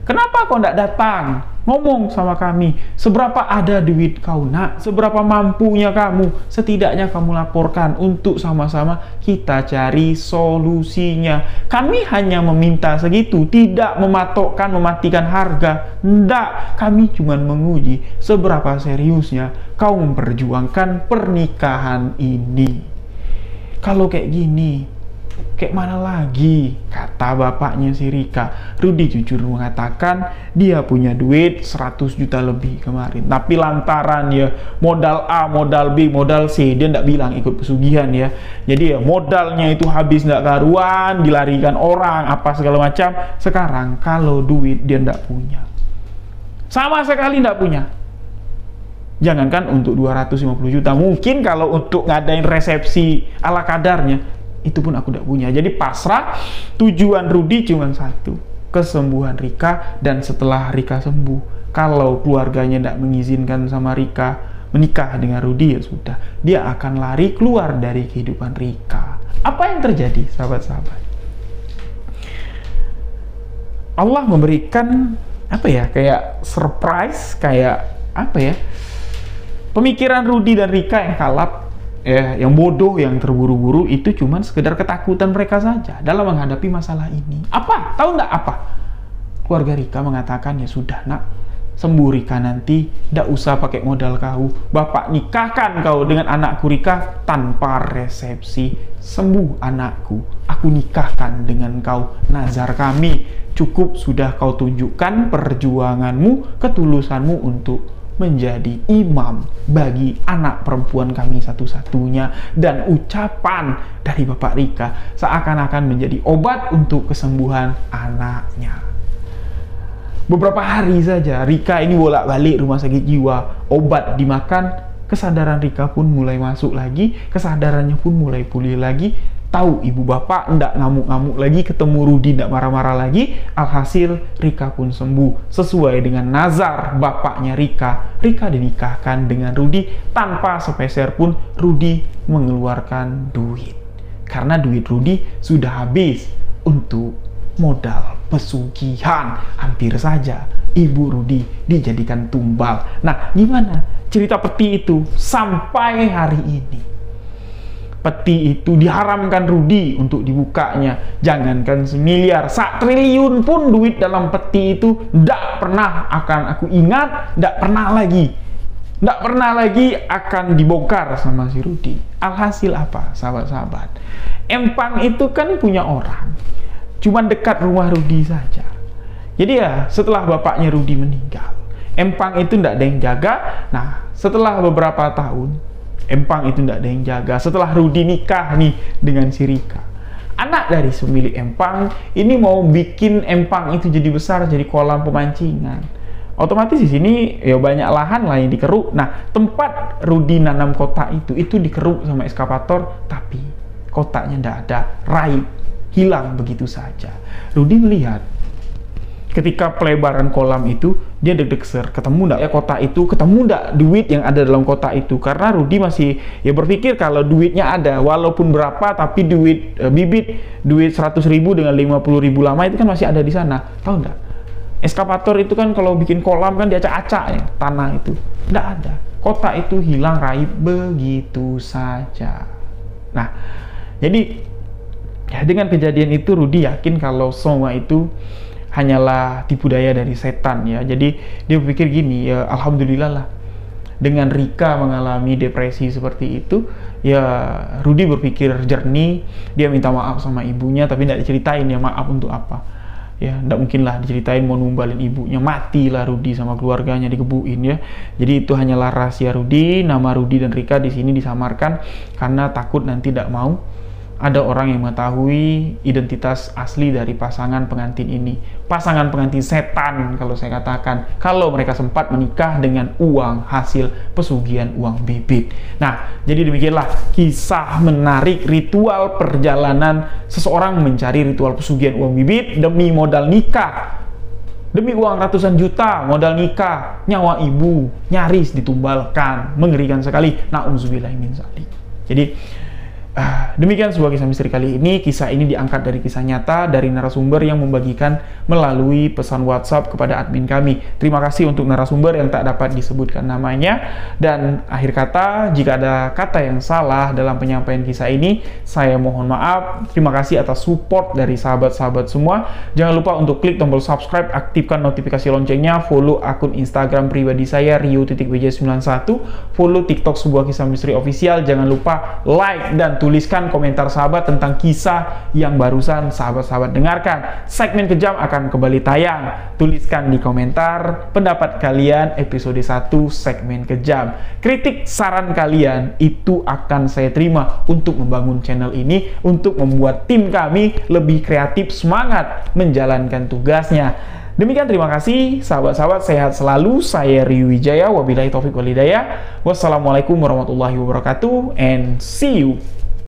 Kenapa kau tidak datang? Ngomong sama kami. Seberapa ada duit kau nak? Seberapa mampunya kamu? Setidaknya kamu laporkan untuk sama-sama kita cari solusinya. Kami hanya meminta segitu, tidak mematokkan, mematikan harga. Tidak, kami cuma menguji seberapa seriusnya kau memperjuangkan pernikahan ini. Kalau kayak gini, kayak mana lagi? Kata bapaknya si Rika. Rudy jujur mengatakan dia punya duit 100 juta lebih kemarin, tapi lantaran ya modal A, modal B, modal C, dia tidak bilang ikut pesugihan ya. Jadi ya modalnya itu habis tidak karuan, dilarikan orang, apa segala macam. Sekarang kalau duit dia tidak punya, sama sekali tidak punya. Jangankan untuk 250 juta, mungkin kalau untuk ngadain resepsi ala kadarnya, itu pun aku tidak punya. Jadi pasrah. Tujuan Rudy cuma satu, kesembuhan Rika. Dan setelah Rika sembuh, kalau keluarganya tidak mengizinkan sama Rika menikah dengan Rudy, ya sudah, dia akan lari keluar dari kehidupan Rika. Apa yang terjadi sahabat-sahabat? Allah memberikan kayak surprise, kayak pemikiran Rudy dan Rika yang kalap, yang bodoh, yang terburu-buru, itu cuman sekedar ketakutan mereka saja dalam menghadapi masalah ini. Apa? Tahu nggak apa? Keluarga Rika mengatakan, ya sudah nak, sembuh Rika nanti, nggak usah pakai modal kau. Bapak nikahkan kau dengan anakku Rika tanpa resepsi. Sembuh anakku, aku nikahkan dengan kau. Nazar kami, cukup sudah kau tunjukkan perjuanganmu, ketulusanmu untuk menjadi imam bagi anak perempuan kami satu-satunya. Dan ucapan dari Bapak Rika seakan-akan menjadi obat untuk kesembuhan anaknya. Beberapa hari saja Rika ini bolak-balik rumah sakit jiwa, obat dimakan, kesadaran Rika pun mulai masuk lagi, kesadarannya pun mulai pulih lagi. Tahu ibu bapak ndak ngamuk-ngamuk lagi, ketemu Rudy ndak marah-marah lagi. Alhasil Rika pun sembuh sesuai dengan nazar bapaknya Rika. Rika dinikahkan dengan Rudy tanpa sepeser pun Rudy mengeluarkan duit, karena duit Rudy sudah habis untuk modal pesugihan. Hampir saja Ibu Rudi dijadikan tumbal. Nah, gimana cerita peti itu sampai hari ini? Peti itu diharamkan Rudi untuk dibukanya. Jangankan semiliar, 1 triliun pun duit dalam peti itu tidak pernah akan aku ingat, tidak pernah lagi akan dibongkar sama si Rudi. Alhasil apa, sahabat-sahabat? Empang itu kan punya orang, cuman dekat rumah Rudi saja. Jadi ya, setelah bapaknya Rudi meninggal, empang itu tidak ada yang jaga. Nah, setelah beberapa tahun, empang itu tidak ada yang jaga. Setelah Rudi nikah nih dengan si Rika, anak dari pemilik empang ini mau bikin empang itu jadi besar, jadi kolam pemancingan. Otomatis di sini ya banyak lahan lah yang dikeruk. Nah, tempat Rudi nanam kotak itu dikeruk sama eskavator, tapi kotaknya tidak ada, raib, hilang begitu saja. Rudi melihat ketika pelebaran kolam itu, dia deg-deg ketemu ndak ya kotak itu, ketemu ndak duit yang ada dalam kotak itu. Karena Rudi masih ya berpikir kalau duitnya ada, walaupun berapa, tapi duit bibit, duit 100.000 dengan 50.000 lama itu kan masih ada di sana. Tahu ndak? Eskavator itu kan kalau bikin kolam kan diacak-acak ya, tanah itu. Ndak ada. Kotak itu hilang raib begitu saja. Nah, jadi ya dengan kejadian itu Rudi yakin kalau semua itu hanyalah tipu daya dari setan ya. Jadi dia berpikir gini, ya alhamdulillah lah dengan Rika mengalami depresi seperti itu, ya Rudi berpikir jernih. Dia minta maaf sama ibunya, tapi tidak diceritain ya maaf untuk apa. Ya tidak mungkin lah diceritain mau numbalin ibunya, matilah Rudi sama keluarganya dikebuin ya. Jadi itu hanyalah rahasia Rudi. Nama Rudi dan Rika di sini disamarkan karena takut nanti tidak mau ada orang yang mengetahui identitas asli dari pasangan pengantin ini. Pasangan pengantin setan kalau saya katakan, kalau mereka sempat menikah dengan uang hasil pesugihan uang bibit. Nah, jadi demikianlah kisah menarik ritual perjalanan seseorang mencari ritual pesugihan uang bibit demi modal nikah. Demi uang ratusan juta modal nikah, nyawa ibu nyaris ditumbalkan. Mengerikan sekali. Na'udzubillah min dzalik. Jadi demikian sebuah kisah misteri kali ini. Kisah ini diangkat dari kisah nyata dari narasumber yang membagikan melalui pesan WhatsApp kepada admin kami. Terima kasih untuk narasumber yang tak dapat disebutkan namanya. Dan akhir kata, jika ada kata yang salah dalam penyampaian kisah ini, saya mohon maaf. Terima kasih atas support dari sahabat-sahabat semua. Jangan lupa untuk klik tombol subscribe, aktifkan notifikasi loncengnya, follow akun Instagram pribadi saya rio.wj91, follow TikTok sebuah kisah misteri official. Jangan lupa like dan tuliskan komentar sahabat tentang kisah yang barusan sahabat-sahabat dengarkan. Segmen kejam akan kembali tayang. Tuliskan di komentar pendapat kalian episode 1 segmen kejam. Kritik saran kalian itu akan saya terima untuk membangun channel ini, untuk membuat tim kami lebih kreatif, semangat menjalankan tugasnya. Demikian, terima kasih sahabat-sahabat, sehat selalu. Saya Rio Wijaya, wabillahi taufiq wal hidayah. Wassalamualaikum warahmatullahi wabarakatuh, and see you